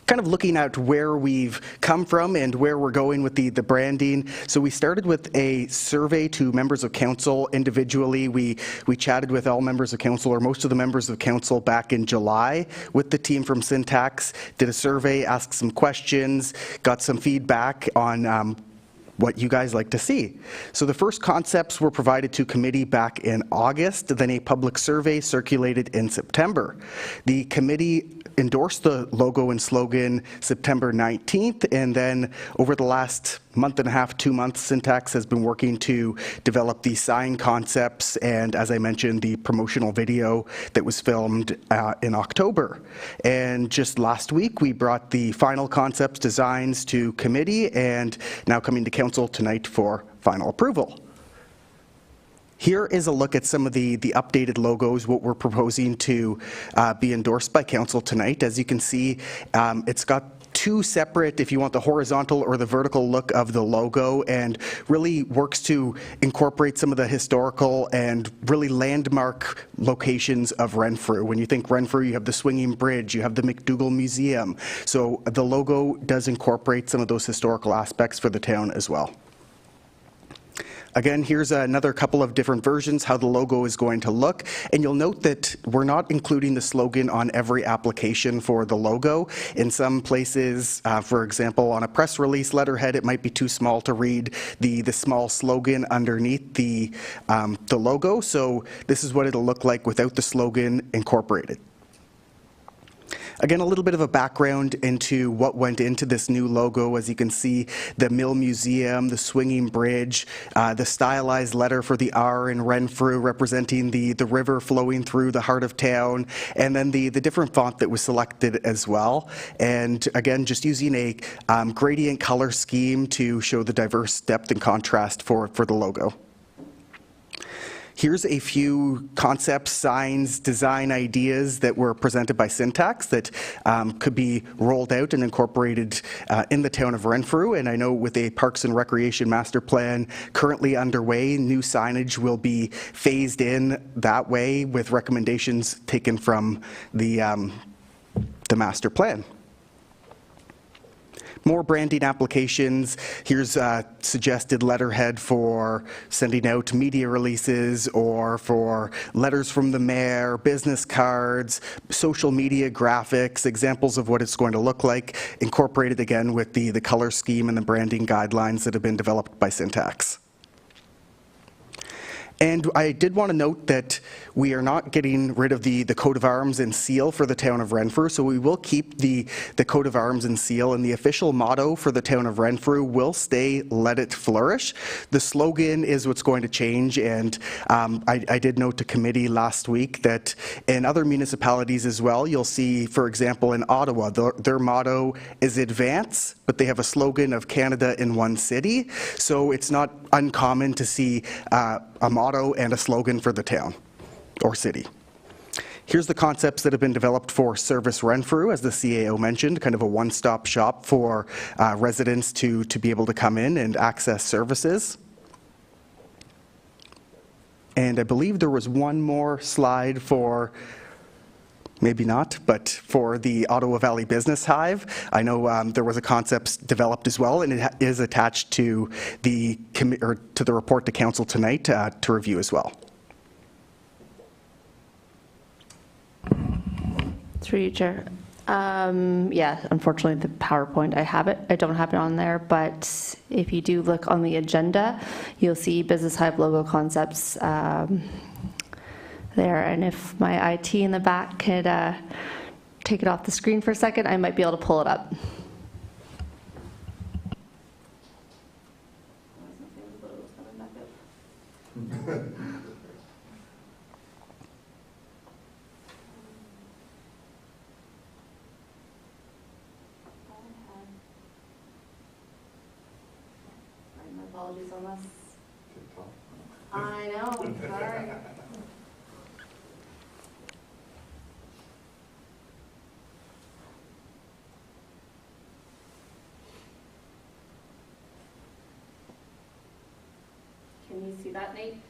Kind of looking at where we've come from and where we're going with the branding. So we started with a survey to members of council individually. We chatted with all members of council, or most of the members of council, back in July with the team from Syntax, did a survey, asked some questions, got some feedback on what you guys like to see. So the first concepts were provided to committee back in August, then a public survey circulated in September. The committee endorsed the logo and slogan September 19th, and then over the last month and a half, 2 months, Syntax has been working to develop the sign concepts and, as I mentioned, the promotional video that was filmed in October. And just last week, we brought the final concepts designs to committee and now coming to council tonight for final approval. Here is a look at some of the updated logos, what we're proposing to be endorsed by council tonight. As you can see, it's got two separate, if you want the horizontal or the vertical look of the logo, and really works to incorporate some of the historical and really landmark locations of Renfrew. When you think Renfrew, you have the Swinging Bridge, you have the McDougall Museum. So the logo does incorporate some of those historical aspects for the town as well. Again, here's another couple of different versions, how the logo is going to look. And you'll note that we're not including the slogan on every application for the logo. In some places, for example, on a press release letterhead, it might be too small to read the small slogan underneath the logo. So this is what it'll look like without the slogan incorporated. Again, a little bit of a background into what went into this new logo. As you can see, the Mill Museum, the Swinging Bridge, the stylized letter for the R in Renfrew representing the river flowing through the heart of town, and then the different font that was selected as well. And again, just using a gradient color scheme to show the diverse depth and contrast for the logo. Here's a few concepts, signs, design ideas that were presented by Syntax that could be rolled out and incorporated in the town of Renfrew. And I know with a Parks and Recreation Master Plan currently underway, new signage will be phased in that way with recommendations taken from the master plan. More branding applications. Here's a suggested letterhead for sending out media releases or for letters from the mayor, business cards, social media graphics, examples of what it's going to look like, incorporated again with the color scheme and the branding guidelines that have been developed by Syntax. And I did want to note that we are not getting rid of the coat of arms and seal for the town of Renfrew, so we will keep the coat of arms and seal, and the official motto for the town of Renfrew will stay, "Let it flourish." The slogan is what's going to change, and I did note to committee last week that in other municipalities as well, you'll see, for example, in Ottawa, their motto is "Advance," but they have a slogan of "Canada in one city," so it's not uncommon to see a motto and a slogan for the town or city. Here's the concepts that have been developed for Service Renfrew, as the CAO mentioned, kind of a one-stop shop for residents to be able to come in and access services. And I believe there was one more slide for, maybe not, but for the Ottawa Valley Business Hive. I know there was a concept developed as well, and it is attached to the report to council tonight to review as well. Through you, Chair. Yeah, unfortunately, the PowerPoint, I don't have it on there, but if you do look on the agenda, you'll see Business Hive logo concepts there, and if my IT in the back could take it off the screen for a second, I might be able to pull it up. My apologies on this. I know, sorry. Can you see that, Nate?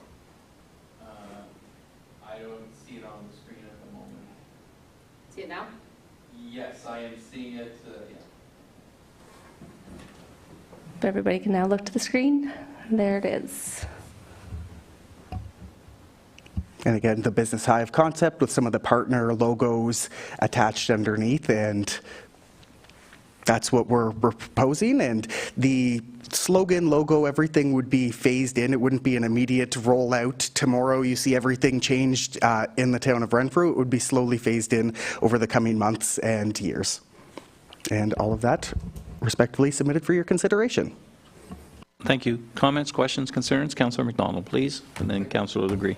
I don't see it on the screen at the moment. See it now? Yes, I am seeing it, yeah. If everybody can now look to the screen, there it is. And again, the Business Hive concept with some of the partner logos attached underneath, and that's what we're proposing. And the slogan, logo, everything would be phased in. It wouldn't be an immediate rollout. Tomorrow you see everything changed in the town of Renfrew. It would be slowly phased in over the coming months and years. And all of that respectfully submitted for your consideration. Thank you. Comments, questions, concerns? Councillor McDonald, please, and then Councillor Legree.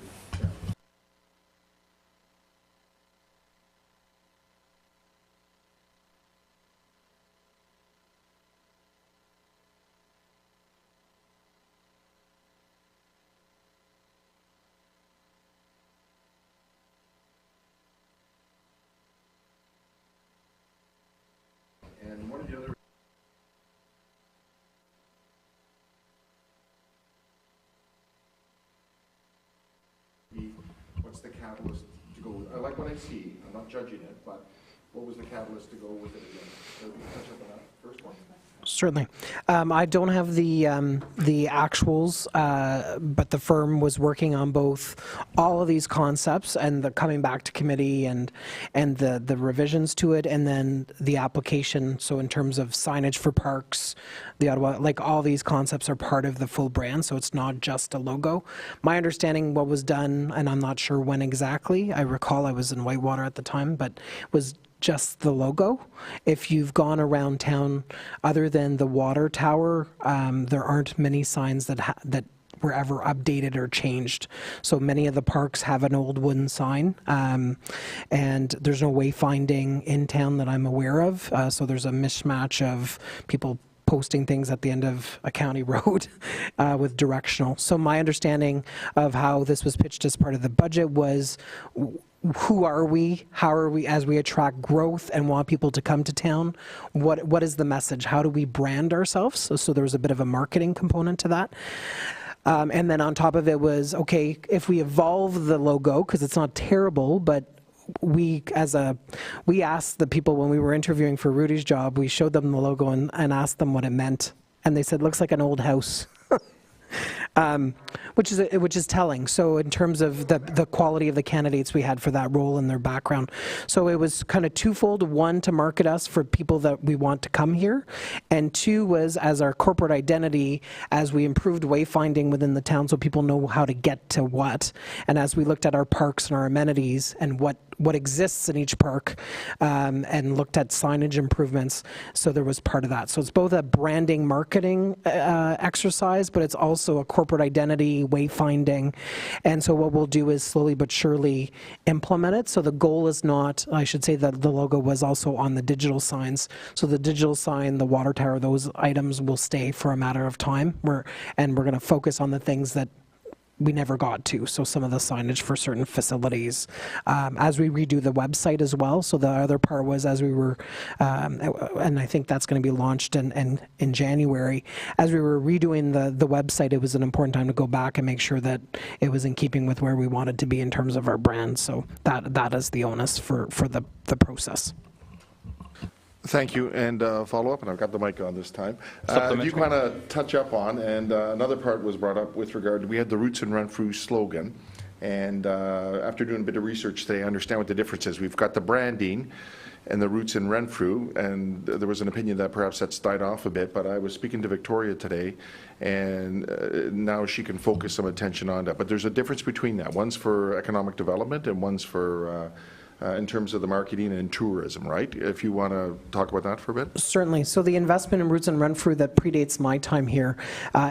And one of the other what's the catalyst to go with? I like what I see. I'm not judging it, but what was the catalyst to go with it again? So we can touch up on that first one. Certainly. I don't have the actuals, but the firm was working on both all of these concepts and the coming back to committee and the revisions to it, and then the application. So in terms of signage for parks, the Ottawa, like all these concepts are part of the full brand, so it's not just a logo. My understanding what was done, and I'm not sure when exactly, I recall I was in Whitewater at the time, but was just the logo. If you've gone around town, other than the water tower, there aren't many signs that were ever updated or changed. So many of the parks have an old wooden sign, and there's no wayfinding in town that I'm aware of. So there's a mismatch of people posting things at the end of a county road with directional. So my understanding of how this was pitched as part of the budget was, who are we? How are we, as we attract growth and want people to come to town? What is the message? How do we brand ourselves? So there was a bit of a marketing component to that. And then on top of it was, okay, if we evolve the logo, because it's not terrible, but we asked the people when we were interviewing for Rudy's job, we showed them the logo and asked them what it meant. And they said, looks like an old house. Which is telling. So in terms of the quality of the candidates we had for that role and their background. So it was kind of twofold. One, to market us for people that we want to come here. And two was as our corporate identity, as we improved wayfinding within the town so people know how to get to what. And as we looked at our parks and our amenities and what exists in each park, and looked at signage improvements. So there was part of that. So it's both a branding marketing exercise, but it's also a corporate identity, wayfinding. And so what we'll do is slowly but surely implement it. So the goal is not, I should say that the logo was also on the digital signs. So the digital sign, the water tower, those items will stay for a matter of time. And we're going to focus on the things that we never got to, so some of the signage for certain facilities. As we redo the website as well, so the other part was as we were, and I think that's going to be launched in January, as we were redoing the website, it was an important time to go back and make sure that it was in keeping with where we wanted to be in terms of our brand, so that is the onus for the process. Thank you, and follow-up, and I've got the mic on this time. You kind of touch up on, and another part was brought up with regard, we had the Roots in Renfrew slogan, and after doing a bit of research today, I understand what the difference is. We've got the branding and the Roots in Renfrew, and there was an opinion that perhaps that's died off a bit, but I was speaking to Victoria today, and now she can focus some attention on that. But there's a difference between that. One's for economic development, and one's for in terms of the marketing and tourism, right? If you want to talk about that for a bit. Certainly. So the investment in Roots and Renfrew that predates my time here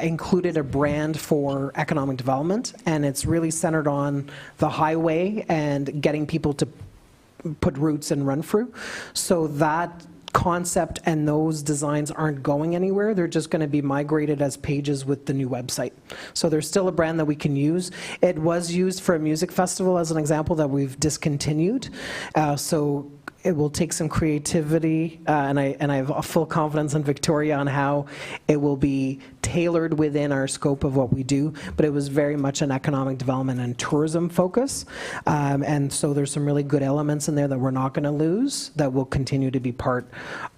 included a brand for economic development, and it's really centered on the highway and getting people to put roots in Renfrew. So that concept and those designs aren't going anywhere. They're just going to be migrated as pages with the new website. So there's still a brand that we can use. It was used for a music festival as an example that we've discontinued. So it will take some creativity, and I have a full confidence in Victoria on how it will be tailored within our scope of what we do, but it was very much an economic development and tourism focus, and so there's some really good elements in there that we're not going to lose that will continue to be part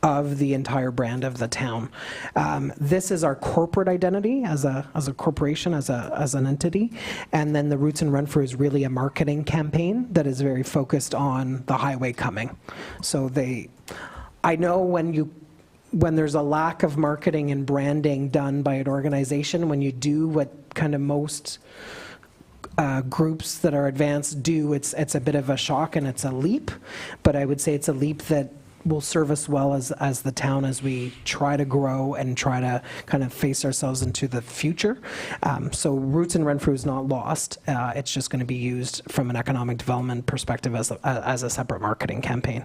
of the entire brand of the town. This is our corporate identity as a corporation, as an entity, and then the Roots in Renfrew is really a marketing campaign that is very focused on the highway coming. So I know when there's a lack of marketing and branding done by an organization, when you do what kind of most groups that are advanced do, it's a bit of a shock and it's a leap, but I would say it's a leap that will serve us well as the town as we try to grow and try to kind of face ourselves into the future. So Roots in Renfrew is not lost. It's just going to be used from an economic development perspective as a separate marketing campaign.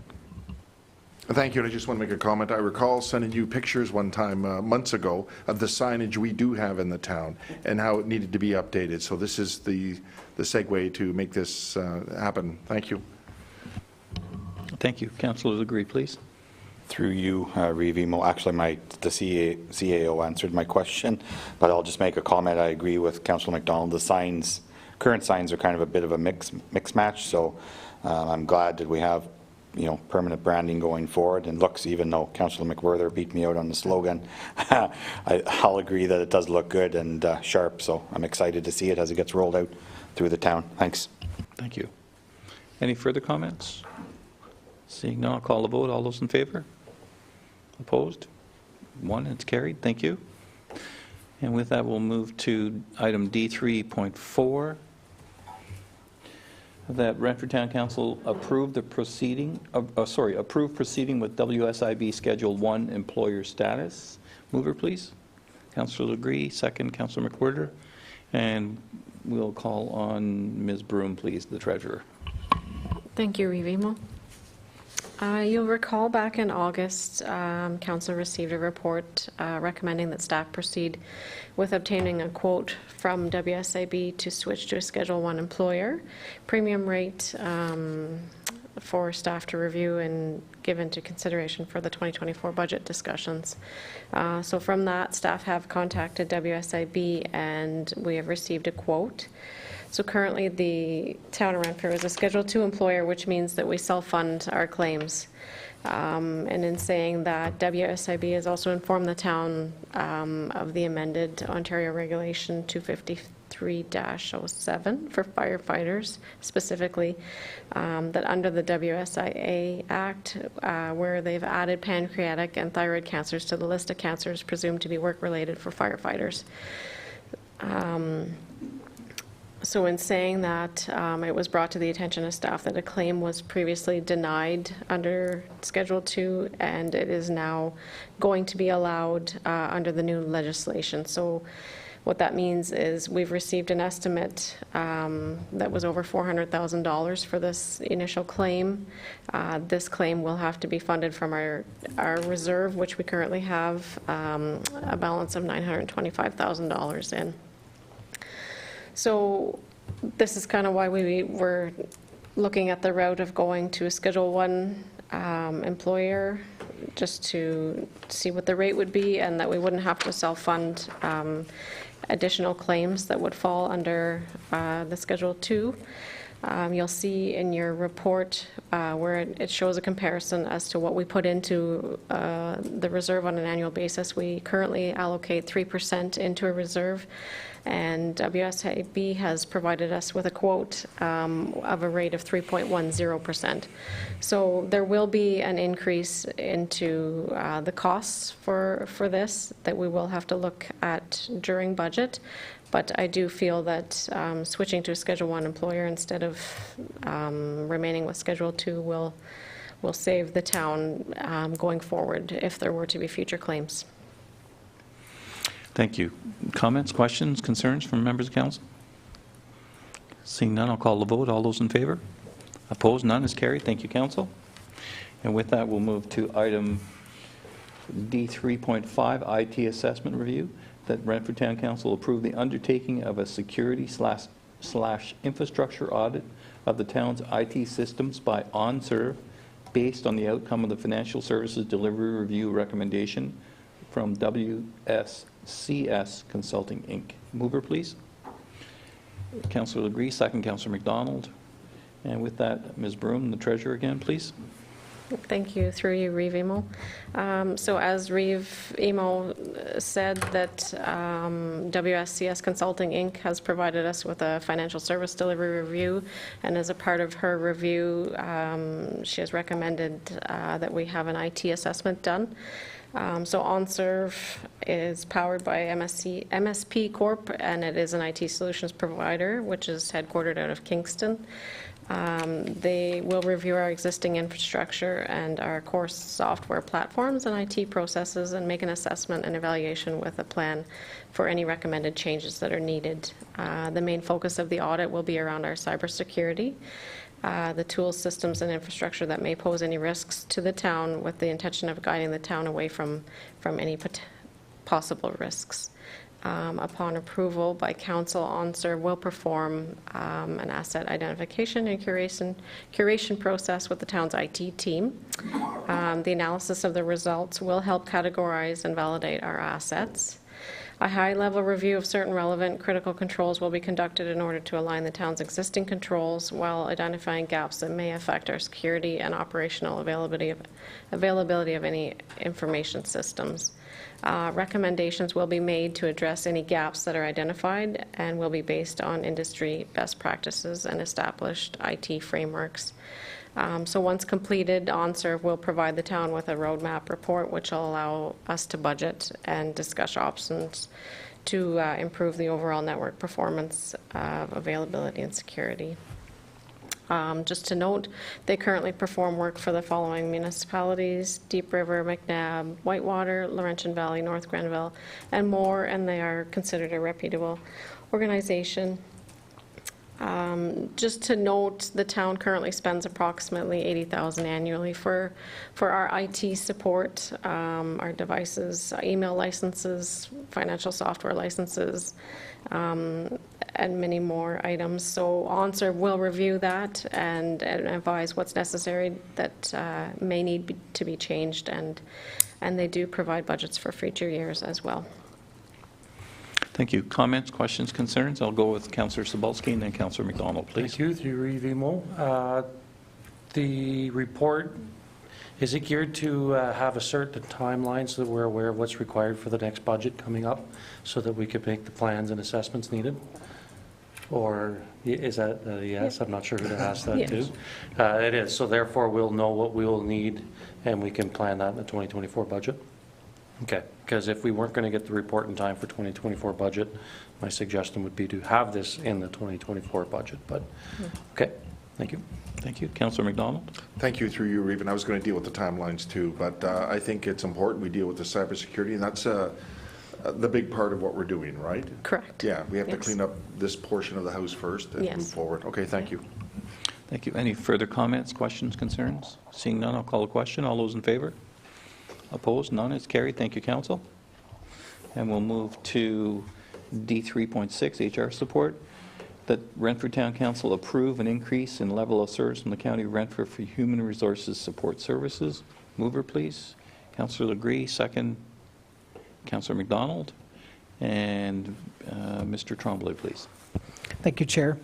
Thank you, and I just want to make a comment. I recall sending you pictures one time, months ago, of the signage we do have in the town and how it needed to be updated. So this is the segue to make this happen. Thank you. Thank you. Councillors agree, please. Through you, Reeve Emo. Actually, the CAO answered my question, but I'll just make a comment. I agree with Councillor MacDonald. The current signs are kind of a bit of a mix match, so I'm glad that we have permanent branding forward. And looks, even though Councillor McWhirter beat me out on the slogan, I'll agree that it does look good and sharp, so I'm excited to see it as it gets rolled out through the town. Thanks. Thank you. Any further comments? Seeing none, I'll call the vote. All those in favor? Opposed? 1, it's carried. Thank you. And with that, we'll move to item D3.4, that Renfrew Town Council approve the proceeding, approve proceeding with WSIB Schedule 1 employer status. Mover, please. Councillor Legree, second, Councillor McWhirter. And we'll call on Ms. Broom, please, the treasurer. Thank you, Rivimo. You'll recall back in August, Council received a report recommending that staff proceed with obtaining a quote from WSIB to switch to a Schedule 1 employer. Premium rate for staff to review and give into consideration for the 2024 budget discussions. So from that, staff have contacted WSIB and we have received a quote. So currently, the town of Renfrew is a Schedule 2 employer, which means that we self-fund our claims. And in saying that, WSIB has also informed the town of the amended Ontario Regulation 253-07 for firefighters, specifically, that under the WSIA Act, where they've added pancreatic and thyroid cancers to the list of cancers presumed to be work-related for firefighters. So in saying that, it was brought to the attention of staff that a claim was previously denied under Schedule 2, and it is now going to be allowed under the new legislation. So what that means is we've received an estimate that was over $400,000 for this initial claim. This claim will have to be funded from our reserve, which we currently have a balance of $925,000 in. So this is kind of why we were looking at the route of going to a Schedule 1 employer, just to see what the rate would be and that we wouldn't have to self-fund additional claims that would fall under the Schedule 2. You'll see in your report where it shows a comparison as to what we put into the reserve on an annual basis. We currently allocate 3% into a reserve, and WSIB has provided us with a quote of a rate of 3.10%. So there will be an increase into the costs for this that we will have to look at during budget. But I do feel that switching to a Schedule 1 employer instead of remaining with Schedule 2 will save the town going forward if there were to be future claims. Thank you. Comments, questions, concerns from members of council? Seeing none, I'll call the vote. All those in favor? Opposed? None is carried. Thank you, council. And with that, we'll move to item D3.5, IT assessment review, that Renfrew Town Council approve the undertaking of a security slash infrastructure audit of the town's IT systems by OnServe based on the outcome of the Financial Services Delivery Review recommendation from WSCS Consulting, Inc. Mover, please. Councillor Legris, second Councillor McDonald. And with that, Ms. Broom, the treasurer again, please. Thank you. Through you, Reeve Emo. So as Reeve Emo said, that WSCS Consulting, Inc. has provided us with a financial service delivery review, and as a part of her review, she has recommended that we have an IT assessment done. So OnServe is powered by MSP Corp, and it is an IT solutions provider, which is headquartered out of Kingston. They will review our existing infrastructure and our core software platforms and IT processes and make an assessment and evaluation with a plan for any recommended changes that are needed. The main focus of the audit will be around our cybersecurity, the tools, systems, and infrastructure that may pose any risks to the town, with the intention of guiding the town away from any possible risks. Upon approval by council, OnServe will perform an asset identification and curation process with the town's IT team. The analysis of the results will help categorize and validate our assets. A high-level review of certain relevant critical controls will be conducted in order to align the town's existing controls while identifying gaps that may affect our security and operational availability of any information systems. Recommendations will be made to address any gaps that are identified and will be based on industry best practices and established IT frameworks. So once completed, OnServe will provide the town with a roadmap report, which will allow us to budget and discuss options to improve the overall network performance, availability, and security. Just to note, they currently perform work for the following municipalities: Deep River, McNabb, Whitewater, Laurentian Valley, North Grenville, and more, and they are considered a reputable organization. Just to note, the town currently spends approximately $80,000 annually for our IT support, our devices, email licenses, financial software licenses, and many more items. So OnServe will review that and advise what's necessary that may need to be changed, and they do provide budgets for future years as well. Thank you. Comments, questions, concerns? I'll go with Councillor Cebulski and then Councillor McDonald, please. Thank you, through Reeve Emo. The report, is it geared to have a certain timeline so that we're aware of what's required for the next budget coming up so that we could make the plans and assessments needed? Or is that a yes? I'm not sure who to ask that to. It is, so therefore we'll know what we will need and we can plan that in the 2024 budget? Okay, because if we weren't going to get the report in time for 2024 budget, my suggestion would be to have this in the 2024 budget, but, okay, thank you. Thank you. Councillor McDonald? Thank you, through you, Reeve, and I was going to deal with the timelines too, but I think it's important we deal with the cybersecurity, and that's the big part of what we're doing, right? Correct. Yeah, we have to Yes. clean up this portion of the house first and Yes. move forward. Okay, thank you. Thank you. Any further comments, questions, concerns? Seeing none, I'll call a question. All those in favor? Opposed? None. It's carried. Thank you, Council. And we'll move to D3.6, HR support. That Renfrew Town Council approve an increase in level of service from the County of Renfrew for Human Resources Support Services. Mover, please. Councillor Legree, second. Councillor McDonald. And Mr. Tremblay, please. Thank you, Chair.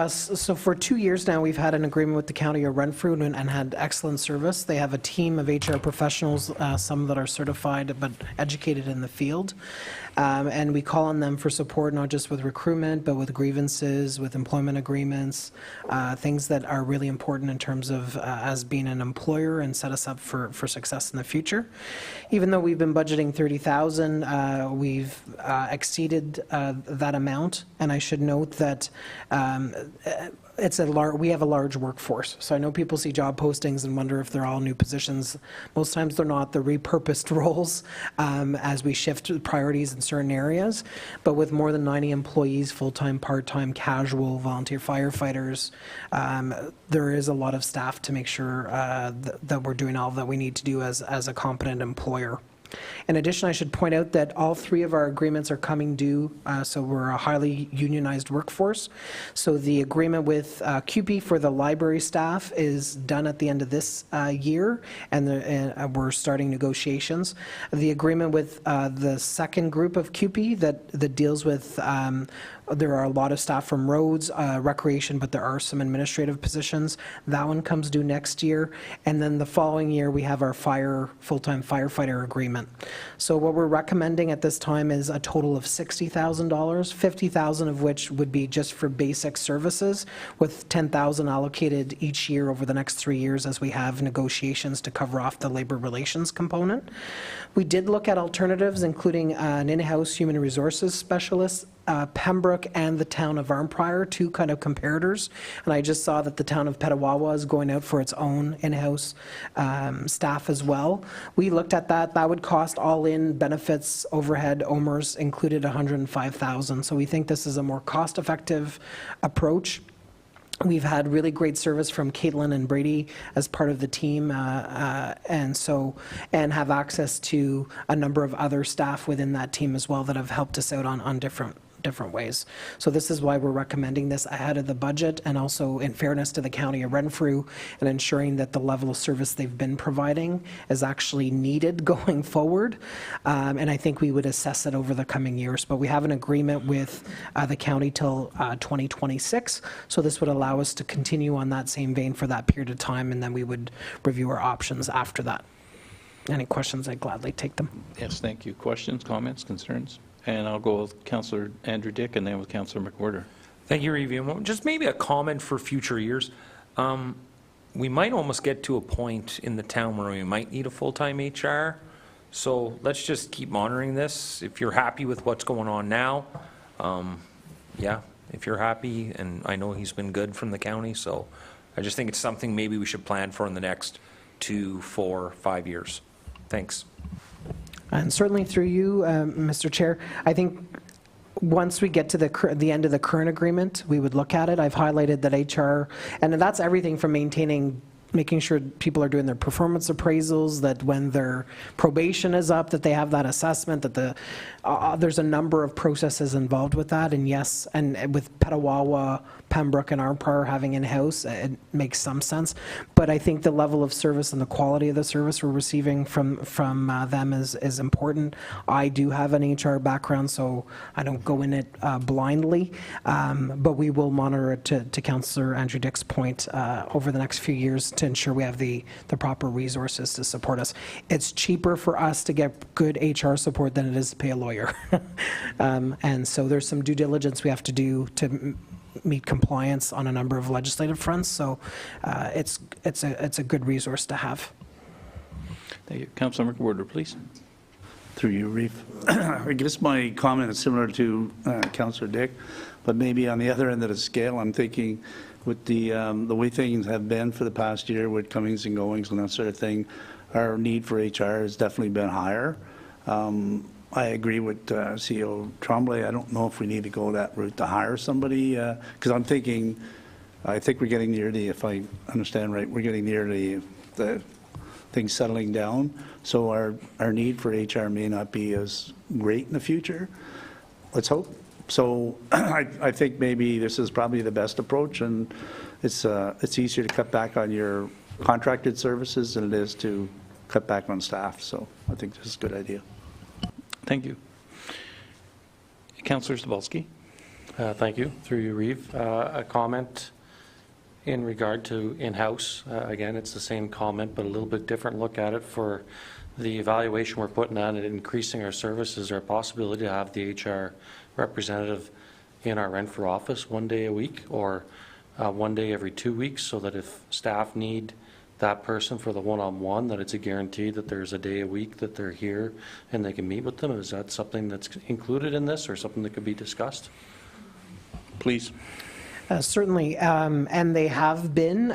So for 2 years now, we've had an agreement with the County of Renfrew and had excellent service. They have a team of HR professionals, some that are certified but educated in the field. And we call on them for support, not just with recruitment, but with grievances, with employment agreements, things that are really important in terms of as being an employer and set us up for success in the future. Even though we've been budgeting $30,000, we've exceeded that amount. And I should note that we have a large workforce. So I know people see job postings and wonder if they're all new positions. Most times they're not. They're repurposed roles as we shift priorities in certain areas. But with more than 90 employees, full-time, part-time, casual, volunteer firefighters, there is a lot of staff to make sure that we're doing all that we need to do as a competent employer. In addition, I should point out that all 3 of our agreements are coming due, so we're a highly unionized workforce. So the agreement with CUPE for the library staff is done at the end of this year, and we're starting negotiations. The agreement with the second group of CUPE that deals with there are a lot of staff from roads, recreation, but there are some administrative positions. That one comes due next year. And then the following year, we have our full-time firefighter agreement. So what we're recommending at this time is a total of $60,000, $50,000 of which would be just for basic services, with $10,000 allocated each year over the next 3 years as we have negotiations to cover off the labor relations component. We did look at alternatives, including an in-house human resources specialist, Pembroke and the town of Arnprior, 2 kind of comparators. And I just saw that the town of Petawawa is going out for its own in-house staff as well. We looked at that. That would cost all-in benefits, overhead, OMERS included $105,000. So we think this is a more cost-effective approach. We've had really great service from Caitlin and Brady as part of the team, and have access to a number of other staff within that team as well that have helped us out on different ways. So this is why we're recommending this ahead of the budget, and also in fairness to the County of Renfrew, and ensuring that the level of service they've been providing is actually needed going forward. And I think we would assess it over the coming years. But we have an agreement with the county till 2026. So this would allow us to continue on that same vein for that period of time, and then we would review our options after that. Any questions, I'd gladly take them. Yes, thank you. Questions, comments, concerns? And I'll go with Councillor Andrew Dick and then with Councillor McWhorter. Thank you, Reeve. Just maybe a comment for future years. We might almost get to a point in the town where we might need a full-time HR. So let's just keep monitoring this. If you're happy with what's going on now, yeah, if you're happy, and I know he's been good from the county, so I just think it's something maybe we should plan for in the next 2, 4, 5 years. Thanks. And certainly through you, Mr. Chair, I think once we get to the end of the current agreement, we would look at it. I've highlighted that HR, and that's everything from making sure people are doing their performance appraisals, that when their probation is up, that they have that assessment, that there's a number of processes involved with that. And yes, and with Petawawa, Pembroke, and Armpar having in-house, it makes some sense. But I think the level of service and the quality of the service we're receiving from them is important. I do have an HR background, so I don't go in it blindly, but we will monitor it, to Councillor Andrew Dick's point, over the next few years to ensure we have the proper resources to support us. It's cheaper for us to get good HR support than it is to pay a lawyer. And so there's some due diligence we have to do to meet compliance on a number of legislative fronts, so it's a good resource to have. Thank you. Councilor McWhorter, please. Through you, Reeve. I guess my comment is similar to Councillor Dick, but maybe on the other end of the scale, I'm thinking with the way things have been for the past year with comings and goings and that sort of thing, our need for HR has definitely been higher. I agree with CEO Tremblay. I don't know if we need to go that route to hire somebody, because I think we're getting near if I understand right, we're getting near the things settling down. So our need for HR may not be as great in the future. Let's hope. So I think maybe this is probably the best approach, and it's easier to cut back on your contracted services than it is to cut back on staff. So I think this is a good idea. Thank you. Councillor Stabolski. Thank you. Through you, Reeve. A comment in regard to in-house. Again, it's the same comment, but a little bit different look at it. For the evaluation we're putting on and increasing our services, our possibility to have the HR representative in our Renfrew office 1 day a week, or 1 day every 2 weeks, so that if staff need that person for the one-on-one, that it's a guarantee that there's a day a week that they're here and they can meet with them. Is that something that's included in this, or something that could be discussed? Please. Certainly, and they have been,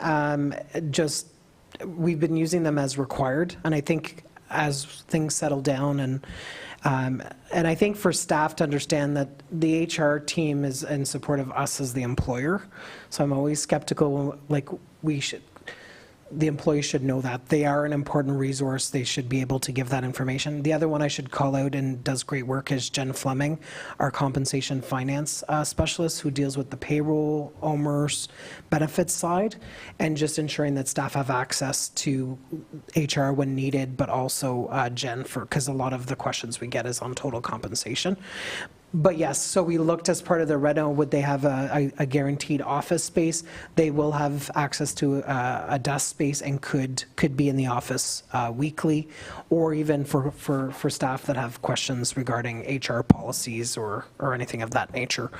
we've been using them as required, and I think as things settle down, and I think for staff to understand that the HR team is in support of us as the employer, so I'm always skeptical, like the employees should know that. They are an important resource. They should be able to give that information. The other one I should call out and does great work is Jen Fleming, our compensation finance specialist, who deals with the payroll, OMERS, benefits side, and just ensuring that staff have access to HR when needed, but also Jen, because a lot of the questions we get is on total compensation. But yes, so we looked as part of the reno, would they have a guaranteed office space? They will have access to a desk space and could be in the office weekly, or even for staff that have questions regarding HR policies or anything of that nature.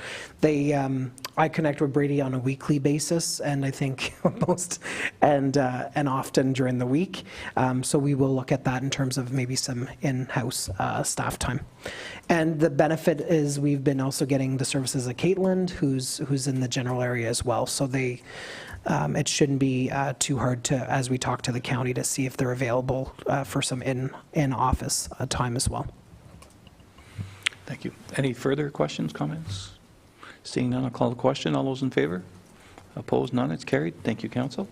I connect with Brady on a weekly basis, and I think most and often during the week. So we will look at that in terms of maybe some in-house staff time. And the benefit is we've been also getting the services of Caitlin, who's in the general area as well. So it shouldn't be too hard to, as we talk to the county, to see if they're available for some in-office time as well. Thank you. Any further questions, comments? Seeing none, I'll call the question. All those in favor? Opposed? None. It's carried. Thank you, Council.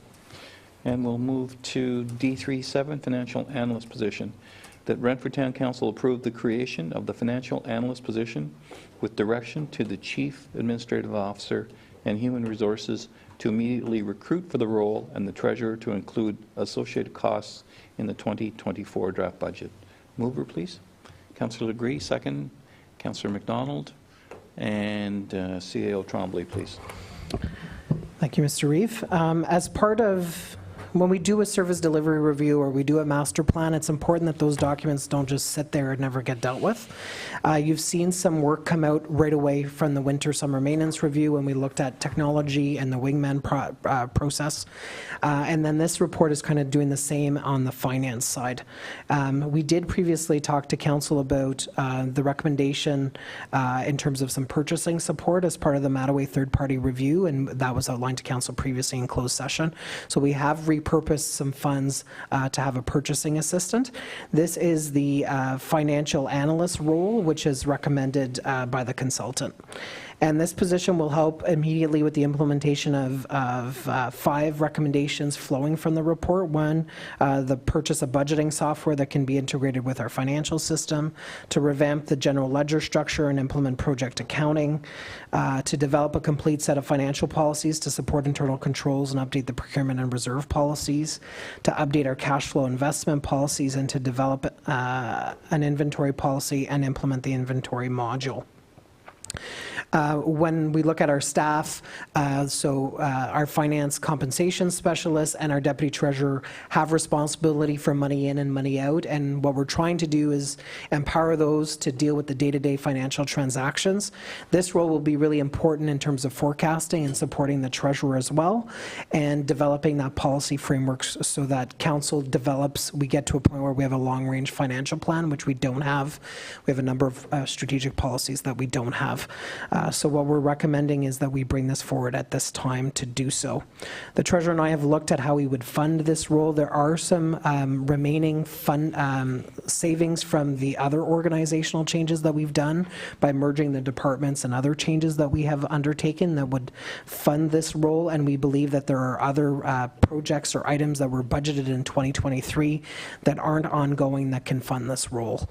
And we'll move to D37, Financial Analyst position. That Renfrew Town Council approved the creation of the Financial Analyst position with direction to the Chief Administrative Officer and Human Resources to immediately recruit for the role, and the Treasurer to include associated costs in the 2024 draft budget. Mover, please. Councillor Legree, second. Councillor McDonald, and CAO Tremblay, please. Thank you, Mr. Reeve. As part of when we do a service delivery review or we do a master plan, it's important that those documents don't just sit there and never get dealt with. You've seen some work come out right away from the winter-summer maintenance review when we looked at technology and the wingman process. And then this report is kind of doing the same on the finance side. We did previously talk to council about the recommendation in terms of some purchasing support as part of the Mattaway third-party review, and that was outlined to council previously in closed session. So we have repurpose some funds to have a purchasing assistant. This is the financial analyst role, which is recommended by the consultant. And this position will help immediately with the implementation of 5 recommendations flowing from the report. One, the purchase of budgeting software that can be integrated with our financial system, to revamp the general ledger structure and implement project accounting, to develop a complete set of financial policies to support internal controls and update the procurement and reserve policies, to update our cash flow investment policies, and to develop an inventory policy and implement the inventory module. When we look at our staff, our finance compensation specialists and our deputy treasurer have responsibility for money in and money out, and what we're trying to do is empower those to deal with the day-to-day financial transactions. This role will be really important in terms of forecasting and supporting the treasurer as well, and developing that policy framework so that council develops, we get to a point where we have a long-range financial plan, which we don't have. We have a number of strategic policies that we don't have. So what we're recommending is that we bring this forward at this time to do so. The treasurer and I have looked at how we would fund this role. There are some remaining savings from the other organizational changes that we've done by merging the departments and other changes that we have undertaken that would fund this role, and we believe that there are other projects or items that were budgeted in 2023 that aren't ongoing that can fund this role.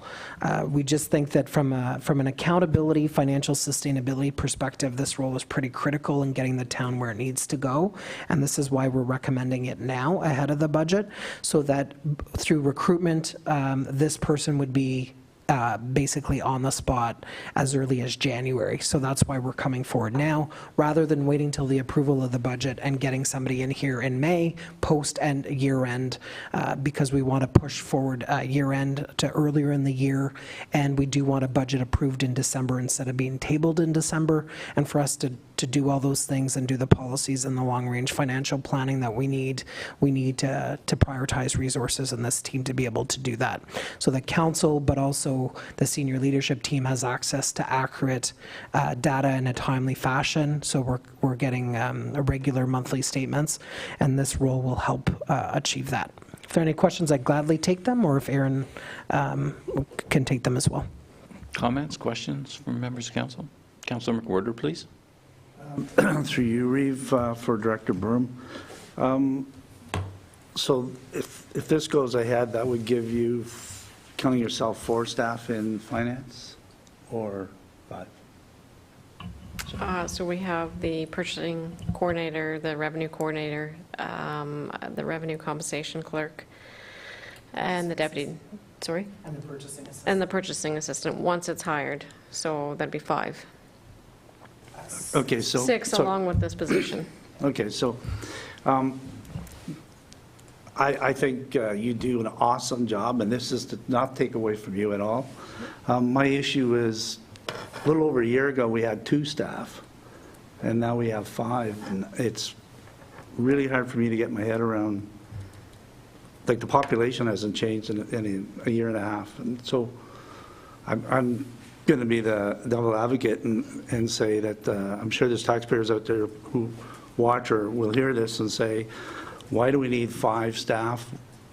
We just think that from an accountability, financial sustainability perspective, this role is pretty critical in getting the town where it needs to go, and this is why we're recommending it now ahead of the budget, so that through recruitment, this person would be basically on the spot as early as January. So that's why we're coming forward now, rather than waiting till the approval of the budget and getting somebody in here in May, post and year end, because we want to push forward year end to earlier in the year, and we do want a budget approved in December instead of being tabled in December, and for us to do all those things and do the policies and the long-range financial planning that we need to prioritize resources in this team to be able to do that. So the council, but also the senior leadership team, has access to accurate data in a timely fashion. So we're getting regular monthly statements, and this role will help achieve that. If there are any questions, I'd gladly take them, or if Aaron can take them as well. Comments, questions from members of council? Councilor McWhorter, please. Through you, Reeve, for Director Broom. So if this goes ahead, that would give you, counting yourself, 4 staff in finance, or 5? So we have the purchasing coordinator, the revenue coordinator, the revenue compensation clerk, and the deputy, sorry? And the purchasing assistant. And the purchasing assistant, once it's hired. So that'd be 5. Okay, so 6 along with this position. Okay, so I think you do an awesome job, and this is to not take away from you at all. My issue is, a little over a year ago, we had 2 staff, and now we have 5, and it's really hard for me to get my head around. Like, the population hasn't changed in a year and a half, and so I'm going to be the devil advocate and say that I'm sure there's taxpayers out there who watch or will hear this and say, why do we need 5 staff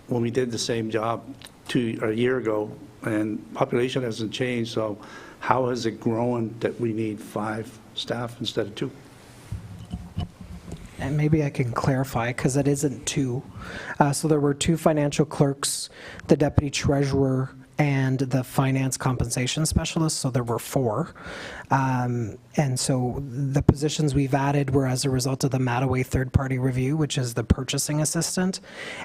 when we did the same job a year ago and population hasn't changed? So how has it grown that we need 5 staff instead of 2? And maybe I can clarify, because it isn't 2. So there were 2 financial clerks, the deputy treasurer, and the finance compensation specialist, so there were 4. And so the positions we've added were as a result of the Mattaway third-party review, which is the purchasing assistant,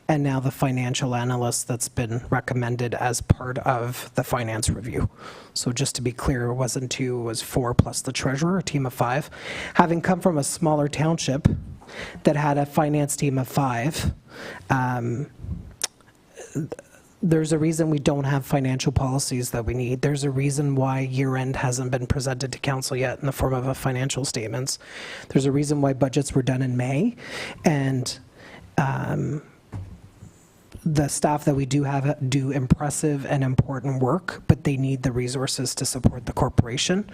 and now the financial analyst that's been recommended as part of the finance review. So just to be clear, it wasn't 2, it was 4 plus the treasurer, a team of 5. Having come from a smaller township that had a finance team of 5, there's a reason we don't have financial policies that we need. There's a reason why year-end hasn't been presented to council yet in the form of a financial statements. There's a reason why budgets were done in May. And the staff that we do have do impressive and important work, but they need the resources to support the corporation.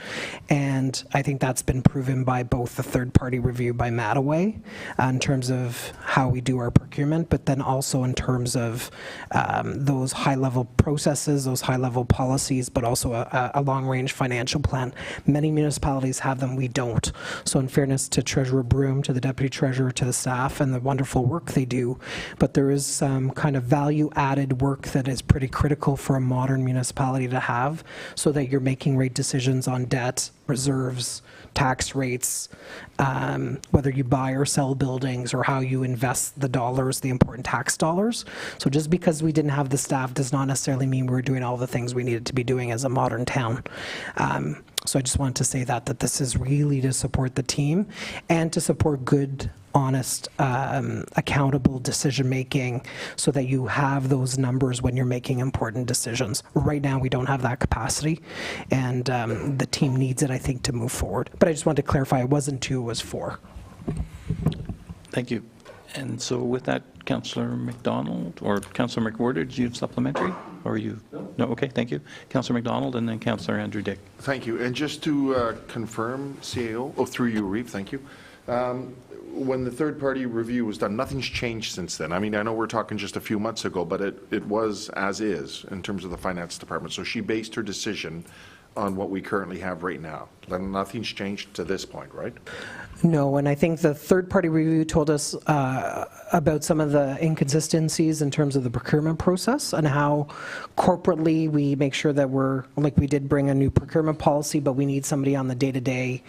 And I think that's been proven by both the third-party review by Mattaway in terms of how we do our procurement, but then also in terms of those high-level processes, those high-level policies, but also a long-range financial plan. Many municipalities have them, we don't. So in fairness to Treasurer Broom, to the Deputy Treasurer, to the staff, and the wonderful work they do, but there is some kind of value-added work that is pretty critical for a modern municipality to have, so that you're making right decisions on debt, reserves, tax rates, whether you buy or sell buildings, or how you invest the dollars, the important tax dollars. So just because we didn't have the staff does not necessarily mean we're doing all the things we needed to be doing as a modern town. So I just wanted to say that this is really to support the team and to support good, honest, accountable decision-making, so that you have those numbers when you're making important decisions. Right now, we don't have that capacity, and the team needs it, I think, to move forward. But I just wanted to clarify, it wasn't 2, it was 4. Thank you. And so with that, Councillor McDonald or Councillor McWhorter, did you have supplementary? Or you? No, okay, thank you. Councillor McDonald and then Councillor Andrew Dick. Thank you. And just to confirm, CAO, through you, Reeve, thank you. When the third-party review was done, nothing's changed since then. I mean, I know we're talking just a few months ago, but it was as is in terms of the finance department. So she based her decision on what we currently have right now. Nothing's changed to this point, right? No, and I think the third-party review told us about some of the inconsistencies in terms of the procurement process and how corporately we make sure that we're, like we did bring a new procurement policy, but we need somebody on the day-to-day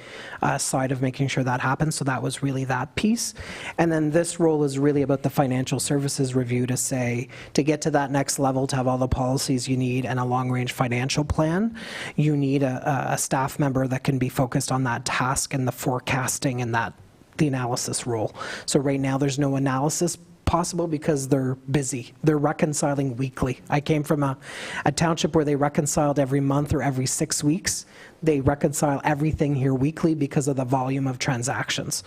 side of making sure that happens. So that was really that piece. And then this role is really about the financial services review to say, to get to that next level, to have all the policies you need and a long-range financial plan, you need a staff member that can be focused on that task and the forecasting and the analysis role. So right now there's no analysis possible because they're busy. They're reconciling weekly. I came from a township where they reconciled every month or every 6 weeks. They reconcile everything here weekly because of the volume of transactions.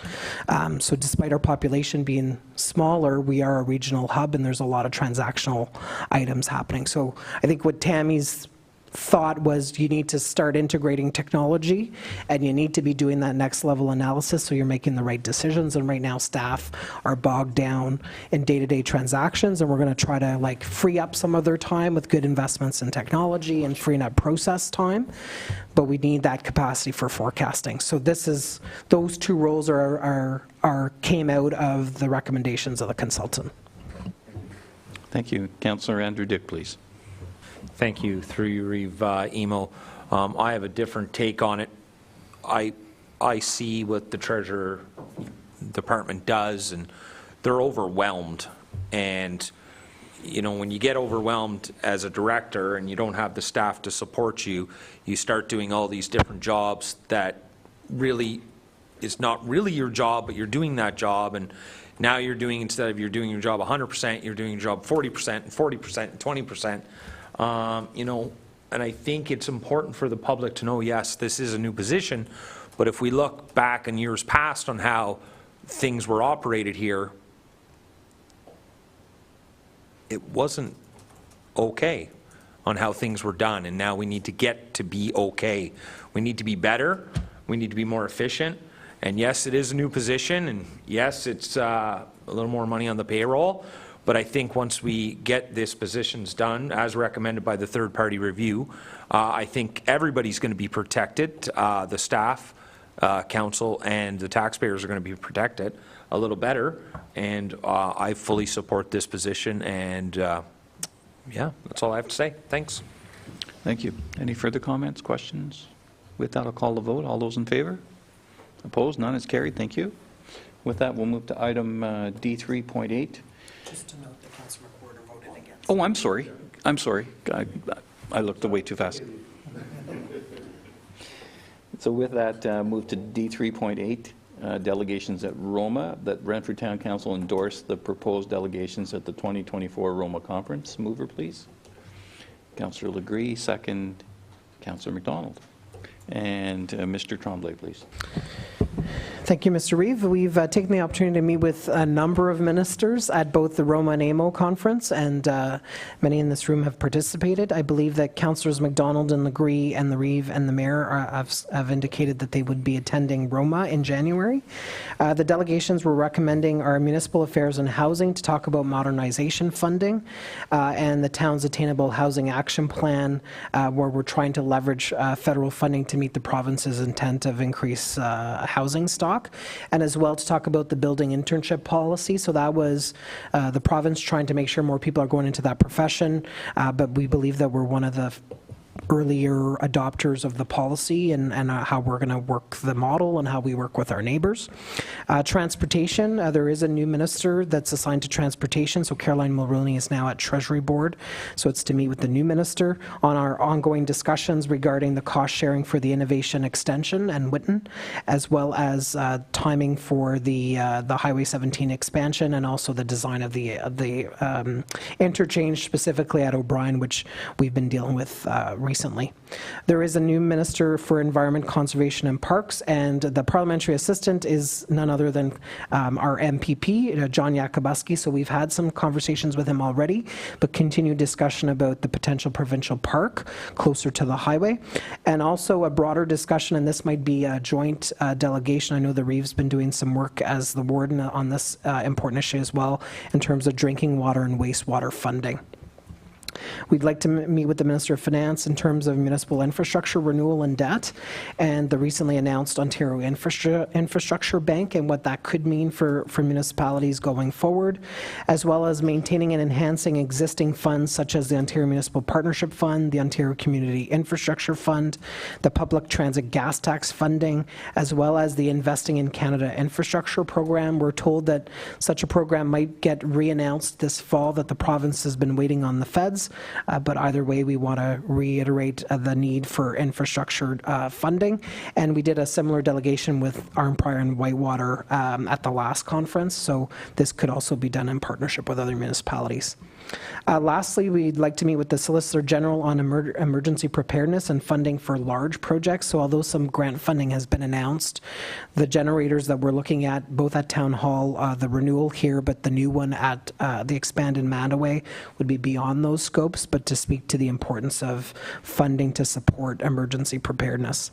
So despite our population being smaller, we are a regional hub and there's a lot of transactional items happening. So I think what Tammy's thought was you need to start integrating technology and you need to be doing that next level analysis so you're making the right decisions. And right now staff are bogged down in day-to-day transactions, and we're going to try to like free up some of their time with good investments in technology and freeing up process time, but we need that capacity for forecasting. So this is, those 2 roles came out of the recommendations of the consultant. Thank you. Councillor Andrew Dick, please. Thank you. Through you, Reeve, Emo. I have a different take on it. I see what the Treasurer Department does, and they're overwhelmed. And, you know, when you get overwhelmed as a director and you don't have the staff to support you, you start doing all these different jobs that really is not really your job, but you're doing that job. And now you're doing, instead of you're doing your job 100%, you're doing your job 40% and 40% and 20%. You know, and I think it's important for the public to know, yes, this is a new position, but if we look back in years past on how things were operated here, it wasn't okay on how things were done, and now we need to get to be okay. We need to be better, we need to be more efficient, and yes, it is a new position, and yes, it's a little more money on the payroll. But I think once we get this positions done, as recommended by the third-party review, I think everybody's going to be protected. The staff, council, and the taxpayers are going to be protected a little better. And I fully support this position. And yeah, that's all I have to say. Thanks. Thank you. Any further comments, questions? With that, I'll call the vote. All those in favor? Opposed? None is carried. Thank you. With that, we'll move to item D3.8. Just to note that Councillor McWhorter voted against. Oh, I'm sorry. I'm sorry. I looked way too fast. So with that, move to D3.8, delegations at Roma, that Renfrew Town Council endorsed the proposed delegations at the 2024 Roma Conference. Mover, please. Councillor Legree, second, Councillor McDonald. And Mr. Tremblay, please. Thank you, Mr. Reeve. We've taken the opportunity to meet with a number of ministers at both the Roma and AMO conference, and many in this room have participated. I believe that Councillors McDonald and Legree and the Reeve and the Mayor have indicated that they would be attending Roma in January. The delegations were recommending our Municipal Affairs and Housing to talk about modernization funding and the town's Attainable Housing Action Plan, where we're trying to leverage federal funding to meet the province's intent of increase housing stock, and as well to talk about the building internship policy. So that was the province trying to make sure more people are going into that profession, but we believe that we're one of the earlier adopters of the policy and how we're going to work the model and how we work with our neighbors. Transportation, there is a new minister that's assigned to transportation, so Caroline Mulroney is now at Treasury Board, so it's to meet with the new minister on our ongoing discussions regarding the cost sharing for the innovation extension and Whitton, as well as timing for the Highway 17 expansion and also the design of the interchange specifically at O'Brien, which we've been dealing with recently. There is a new Minister for Environment, Conservation and Parks, and the parliamentary assistant is none other than our MPP, John Yakubuski. So we've had some conversations with him already, but continued discussion about the potential provincial park closer to the highway, and also a broader discussion, and this might be a joint delegation. I know the Reeve's been doing some work as the warden on this important issue as well, in terms of drinking water and wastewater funding. We'd like to meet with the Minister of Finance in terms of municipal infrastructure renewal and debt, and the recently announced Ontario Infrastructure Bank and what that could mean for municipalities going forward, as well as maintaining and enhancing existing funds such as the Ontario Municipal Partnership Fund, the Ontario Community Infrastructure Fund, the Public Transit Gas Tax funding, as well as the Investing in Canada Infrastructure Program. We're told that such a program might get re-announced this fall, that the province has been waiting on the feds. But either way, we want to reiterate the need for infrastructure funding. And we did a similar delegation with Arnprior and Whitewater at the last conference, so this could also be done in partnership with other municipalities. Lastly, we'd like to meet with the Solicitor General on emergency preparedness and funding for large projects. So although some grant funding has been announced, the generators that we're looking at, both at Town Hall, the renewal here, but the new one at the expanded Mandaway would be beyond those scopes, but to speak to the importance of funding to support emergency preparedness.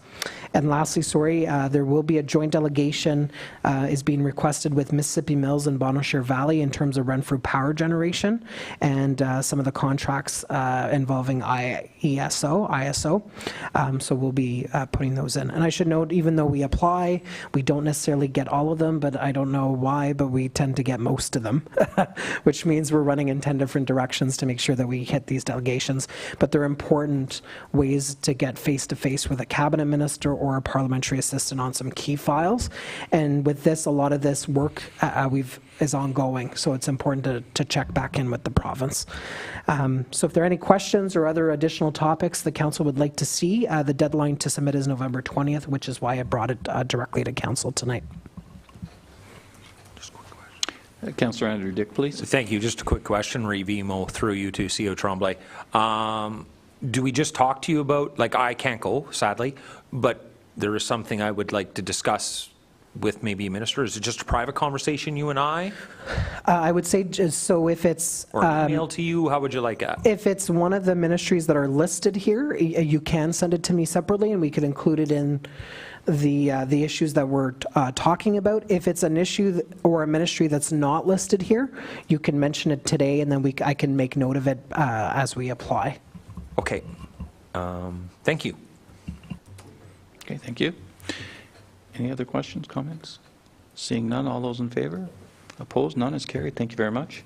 And lastly, there will be a joint delegation is being requested with Mississippi Mills and Bonnechere Valley in terms of Renfrew power generation and some of the contracts involving ISO. So we'll be putting those in. And I should note, even though we apply, we don't necessarily get all of them, but I don't know why, but we tend to get most of them, which means we're running in 10 different directions to make sure that we hit these delegations. But they're important ways to get face-to-face with a cabinet minister or a parliamentary assistant on some key files. And with this, a lot of this work is ongoing, so it's important to check back in with the province. So if there are any questions or other additional topics the council would like to see, the deadline to submit is November 20th, which is why I brought it directly to council tonight. Councillor Andrew Dick, please. Thank you. Just a quick question, Reeve-Emo, through you to CO Tremblay. Do we just talk to you about, like, I can't go, sadly, but there is something I would like to discuss with maybe a minister? Is it just a private conversation, you and I? I would say just so if it's... Or email to you, how would you like it? If it's one of the ministries that are listed here, you can send it to me separately and we could include it in the issues that we're talking about. If it's an issue or a ministry that's not listed here, you can mention it today and then I can make note of it as we apply. Okay. Thank you. Okay, thank you. Any other questions, comments? Seeing none, all those in favor? Opposed? None is carried. Thank you very much.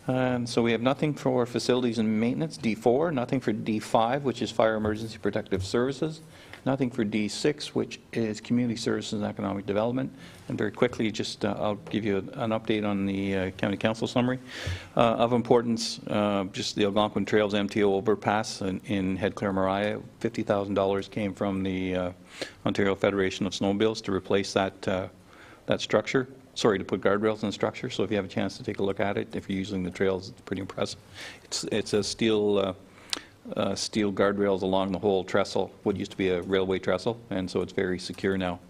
And so we have nothing for facilities and maintenance, D4, nothing for D5, which is fire emergency protective services, nothing for D6, which is community services and economic development. And very quickly, just I'll give you an update on the county council summary. Of importance, just the Algonquin Trails MTO overpass in Head Clare-Mariah, $50,000 came from the Ontario Federation of Snowmobiles to replace that structure. Sorry, to put guardrails in the structure. So if you have a chance to take a look at it, if you're using the trails, it's pretty impressive. It's a steel guardrails along the whole trestle, what used to be a railway trestle, and so it's very secure now.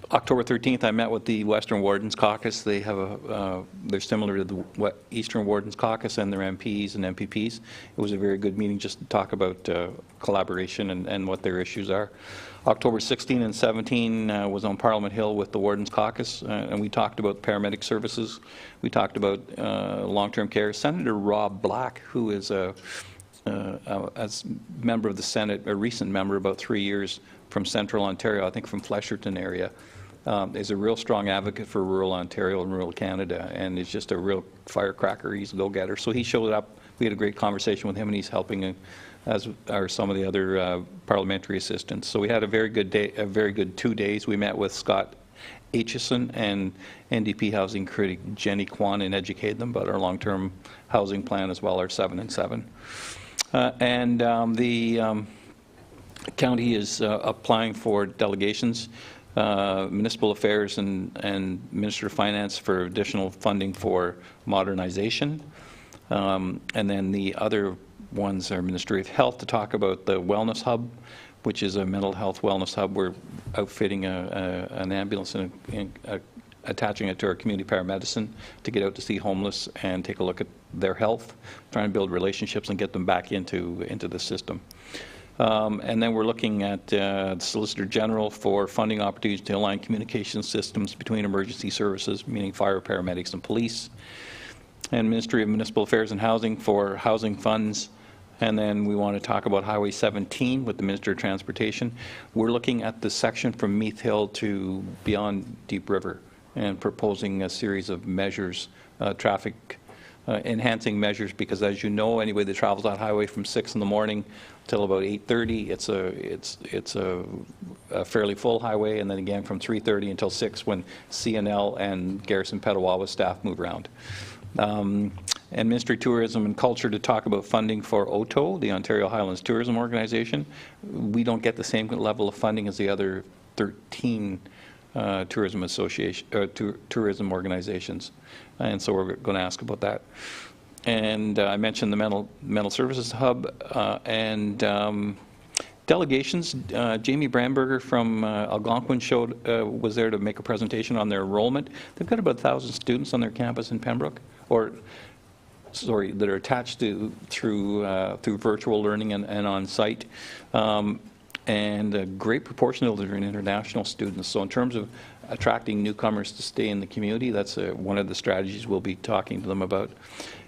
October 13th, I met with the Western Wardens Caucus. They have they're similar to the Eastern Wardens Caucus and their MPs and MPPs. It was a very good meeting just to talk about collaboration and what their issues are. October 16 and 17 was on Parliament Hill with the Wardens Caucus, and we talked about paramedic services. We talked about long-term care. Senator Rob Black, who is as member of the Senate, a recent member, about 3 years, from Central Ontario, I think from Flesherton area, is a real strong advocate for rural Ontario and rural Canada, and is just a real firecracker. He's a go-getter. So he showed up. We had a great conversation with him, and he's helping, as are some of the other parliamentary assistants. So we had a very good day, a very good 2 days. We met with Scott Aitchison and NDP housing critic Jenny Kwan and educated them about our long-term housing plan as well, our 7 and 7. The county is applying for delegations, Municipal Affairs and Minister of Finance for additional funding for modernization. And then the other ones are Ministry of Health to talk about the Wellness Hub, which is a mental health wellness hub. We're outfitting an ambulance and attaching it to our community paramedicine to get out to see homeless and take a look at their health, trying to build relationships and get them back into the system. And then we're looking at the Solicitor General for funding opportunities to align communication systems between emergency services, meaning fire, paramedics, and police. And Ministry of Municipal Affairs and Housing for housing funds. And then we want to talk about Highway 17 with the Minister of Transportation. We're looking at the section from Meath Hill to beyond Deep River and proposing a series of measures, traffic enhancing measures, because as you know, anybody that travels that highway from 6 in the morning till about 8:30, it's a fairly full highway, and then again from 3:30 until 6 when CNL and Garrison Petawawa staff move around. And Ministry of Tourism and Culture to talk about funding for OTO, the Ontario Highlands Tourism Organization. We don't get the same level of funding as the other 13 tourism association, tourism organizations, and so we're going to ask about that. And I mentioned the mental services hub and delegations. Jamie Brandberger from Algonquin was there to make a presentation on their enrollment. They've got about 1,000 students on their campus in Pembroke, that are attached to through virtual learning and on site. And a great proportion of them are international students. So in terms of attracting newcomers to stay in the community, that's one of the strategies we'll be talking to them about.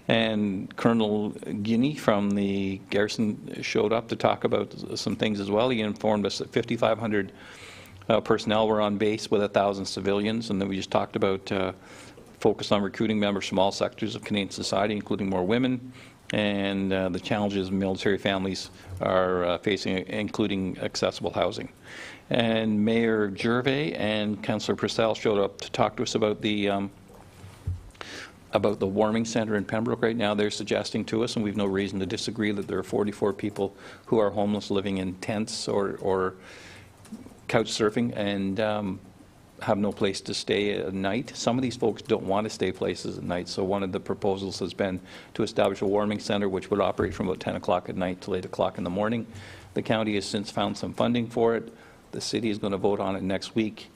And Colonel Guinea from the Garrison showed up to talk about some things as well. He informed us that 5,500 personnel were on base with 1,000 civilians, and then we just talked about focus on recruiting members from all sectors of Canadian society, including more women, and the challenges military families are facing, including accessible housing. And Mayor Gervais and Councillor Purcell showed up to talk to us about the warming centre in Pembroke. Right now they're suggesting to us, and we've no reason to disagree, that there are 44 people who are homeless living in tents or couch surfing and have no place to stay at night. Some of these folks don't want to stay places at night, so one of the proposals has been to establish a warming centre which would operate from about 10 o'clock at night till 8 o'clock in the morning. The county has since found some funding for it. The city is going to vote on it next week.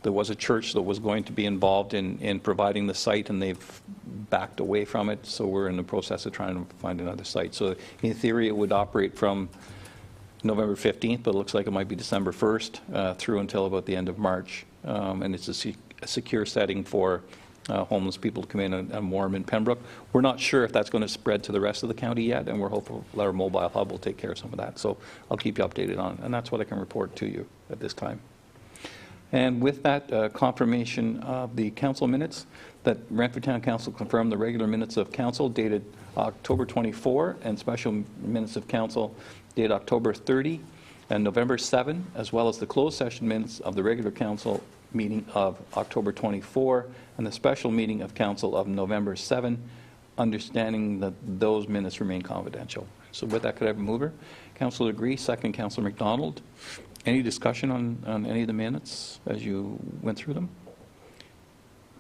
There was a church that was going to be involved in providing the site, and they've backed away from it, so we're in the process of trying to find another site. So in theory it would operate from November 15th, but it looks like it might be December 1st through until about the end of March. And it's a secure setting for homeless people to come in and warm in Pembroke. We're not sure if that's going to spread to the rest of the county yet, and we're hopeful our mobile hub will take care of some of that. So I'll keep you updated on it, and that's what I can report to you at this time. And with that confirmation of the council minutes, that Renfrew Town Council confirmed the regular minutes of council dated October 24 and special minutes of council dated October 30 and November 7, as well as the closed session minutes of the regular council meeting of October 24 and the special meeting of council of November 7, understanding that those minutes remain confidential. So with that, could I have a mover? Councillor Agree, second Councillor MacDonald. Any discussion on any of the minutes as you went through them?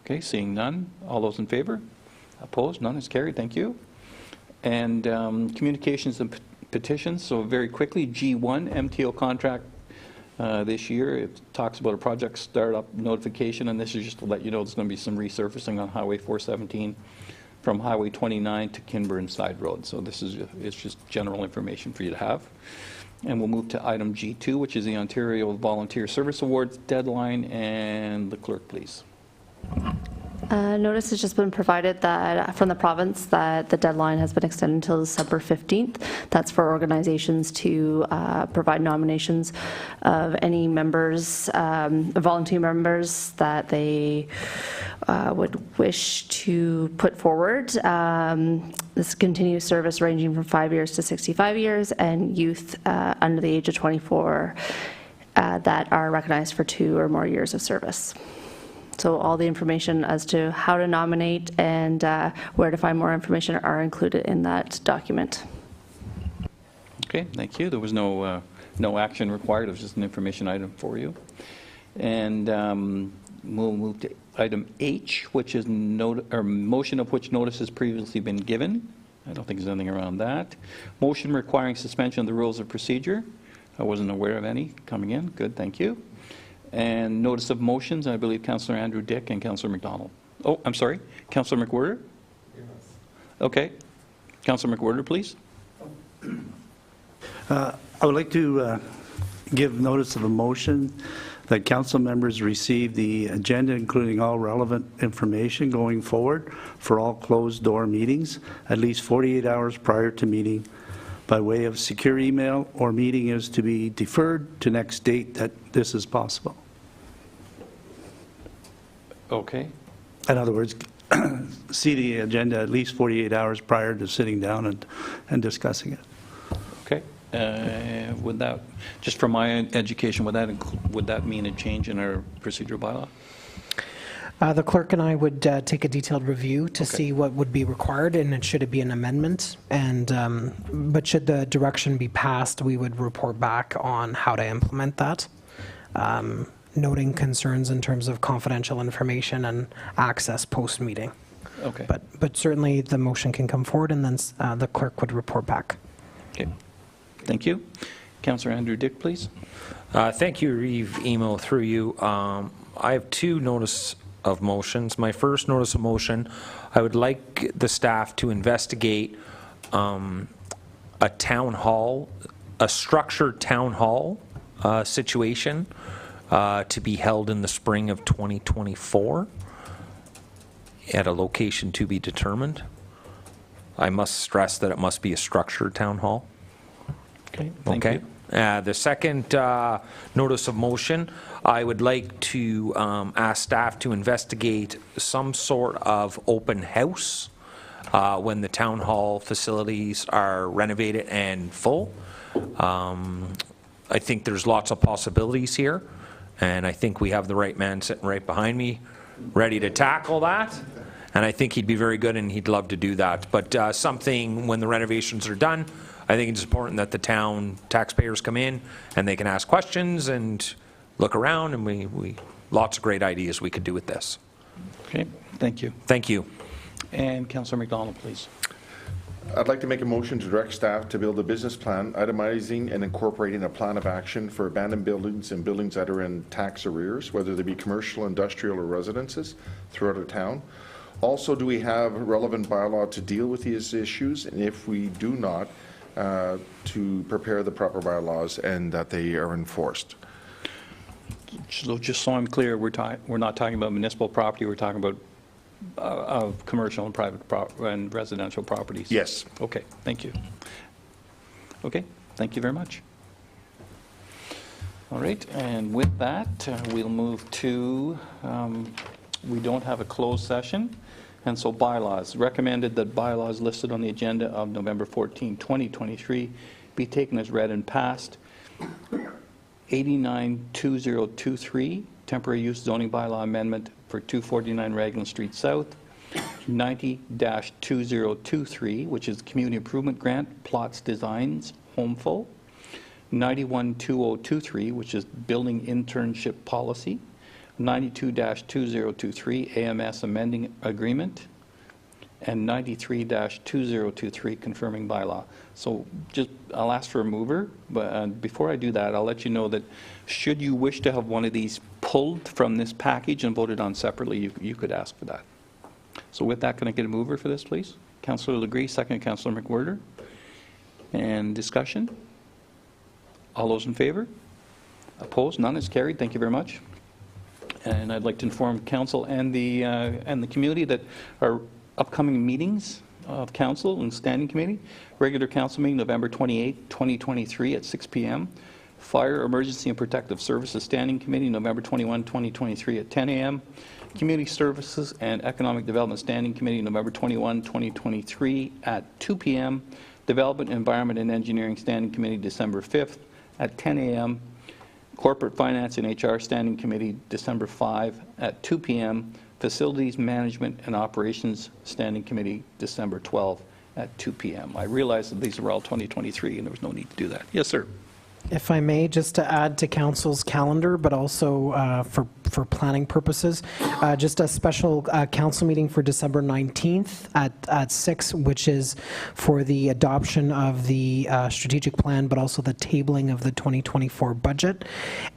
Okay, seeing none. All those in favor? Opposed? None is carried. Thank you. And communications and petitions. So very quickly, G1, MTO contract this year. It talks about a project startup notification, and this is just to let you know there's going to be some resurfacing on Highway 417 from Highway 29 to Kinburn Side Road. So this is it's just general information for you to have. And we'll move to item G2, which is the Ontario Volunteer Service Awards deadline, and the clerk, please. Notice has just been provided that from the province that the deadline has been extended until December 15th. That's for organizations to provide nominations of any members, volunteer members that they would wish to put forward. This continuous service ranging from 5 years to 65 years, and youth under the age of 24 that are recognized for 2 or more years of service. So all the information as to how to nominate and where to find more information are included in that document. Okay, thank you. There was no action required. It was just an information item for you. And we'll move to item H, which is motion of which notice has previously been given. I don't think there's anything around that. Motion requiring suspension of the rules of procedure. I wasn't aware of any coming in. Good, thank you. And notice of motions, I believe Councillor Andrew Dick and Councillor McDonald. Oh, I'm sorry, Councillor McWhirter? Yes. Okay. Councillor McWhirter, please. I would like to give notice of a motion that council members receive the agenda, including all relevant information going forward for all closed-door meetings, at least 48 hours prior to meeting, by way of secure email, or meeting is to be deferred to next date that this is possible. Okay. In other words, see the agenda at least 48 hours prior to sitting down and discussing it. Okay. Would that, just for my education, would that mean a change in our procedural bylaw? The clerk and I would take a detailed review to see what would be required, and should it be an amendment, and but should the direction be passed, we would report back on how to implement that, noting concerns in terms of confidential information and access post-meeting. Okay. But certainly the motion can come forward, and then the clerk would report back. Okay. Thank you. Councillor Andrew Dick, please. Thank you, Reeve Emo, through you. I have 2 notice of motions. My first notice of motion, I would like the staff to investigate a town hall, a structured town hall situation to be held in the spring of 2024 at a location to be determined. I must stress that it must be a structured town hall. Okay, thank you. The second notice of motion, I would like to ask staff to investigate some sort of open house when the town hall facilities are renovated and full. I think there's lots of possibilities here, and I think we have the right man sitting right behind me ready to tackle that. And I think he'd be very good, and he'd love to do that. But something, when the renovations are done, I think it's important that the town taxpayers come in and they can ask questions and look around, and we lots of great ideas we could do with this. Okay, thank you. Thank you. And Councillor McDonald, please. I'd like to make a motion to direct staff to build a business plan itemizing and incorporating a plan of action for abandoned buildings and buildings that are in tax arrears, whether they be commercial, industrial, or residences throughout our town. Also, do we have relevant bylaw to deal with these issues? And if we do not, to prepare the proper bylaws and that they are enforced. So just so I'm clear, we're not talking about municipal property, we're talking about commercial and private and residential properties? Yes. Okay, thank you. Okay, thank you very much. All right, and with that, we'll move to, we don't have a closed session, and so bylaws. Recommended that bylaws listed on the agenda of November 14, 2023 be taken as read and passed. 892023, temporary use zoning bylaw amendment for 249 Raglan Street South. 90-2023, which is community improvement grant, plots, designs, homeful. 912023, which is building internship policy. 92-2023, AMS amending agreement. and 93-2023 confirming bylaw. So just, I'll ask for a mover, but before I do that, I'll let you know that should you wish to have one of these pulled from this package and voted on separately, you could ask for that. So with that, can I get a mover for this, please? Councillor Legree, second Councillor McWhirter. And discussion? All those in favor? Opposed? None. It's carried. Thank you very much. And I'd like to inform council and the community that our upcoming meetings of council and standing committee, regular council meeting November 28, 2023 at 6 p.m. Fire, Emergency and Protective Services Standing Committee November 21, 2023 at 10 a.m. Community Services and Economic Development Standing Committee November 21, 2023 at 2 p.m. Development, Environment and Engineering Standing Committee December 5th at 10 a.m. Corporate Finance and HR Standing Committee December 5 at 2 p.m. Facilities Management and Operations Standing Committee December 12 at 2 p.m. I realize that these are all 2023 and there was no need to do that. Yes, sir. If I may, just to add to council's calendar, but also for planning purposes, just a special council meeting for December 19th at 6, which is for the adoption of the strategic plan, but also the tabling of the 2024 budget.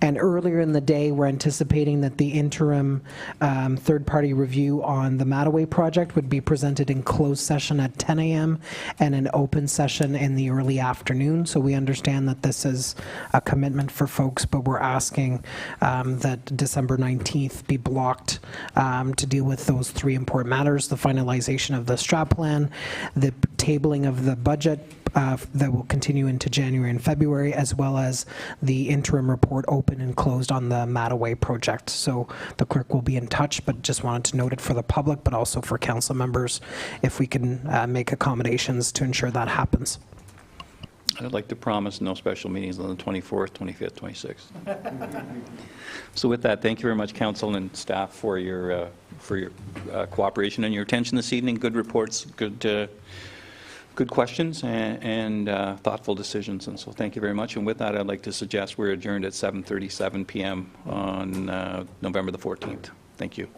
And earlier in the day, we're anticipating that the interim third-party review on the Mattaway project would be presented in closed session at 10 a.m. and an open session in the early afternoon. So we understand that this is a commitment for folks, but we're asking that December 19th be blocked to deal with those three important matters: the finalization of the strat plan, the tabling of the budget that will continue into January and February, as well as the interim report open and closed on the Mattaway project. So the clerk will be in touch, but just wanted to note it for the public, but also for council members, if we can make accommodations to ensure that happens. I'd like to promise no special meetings on the 24th, 25th, 26th. So with that, thank you very much, council and staff, for your cooperation and your attention this evening. Good reports, good questions, and thoughtful decisions. And so thank you very much. And with that, I'd like to suggest we're adjourned at 7:37 p.m. on November the 14th. Thank you.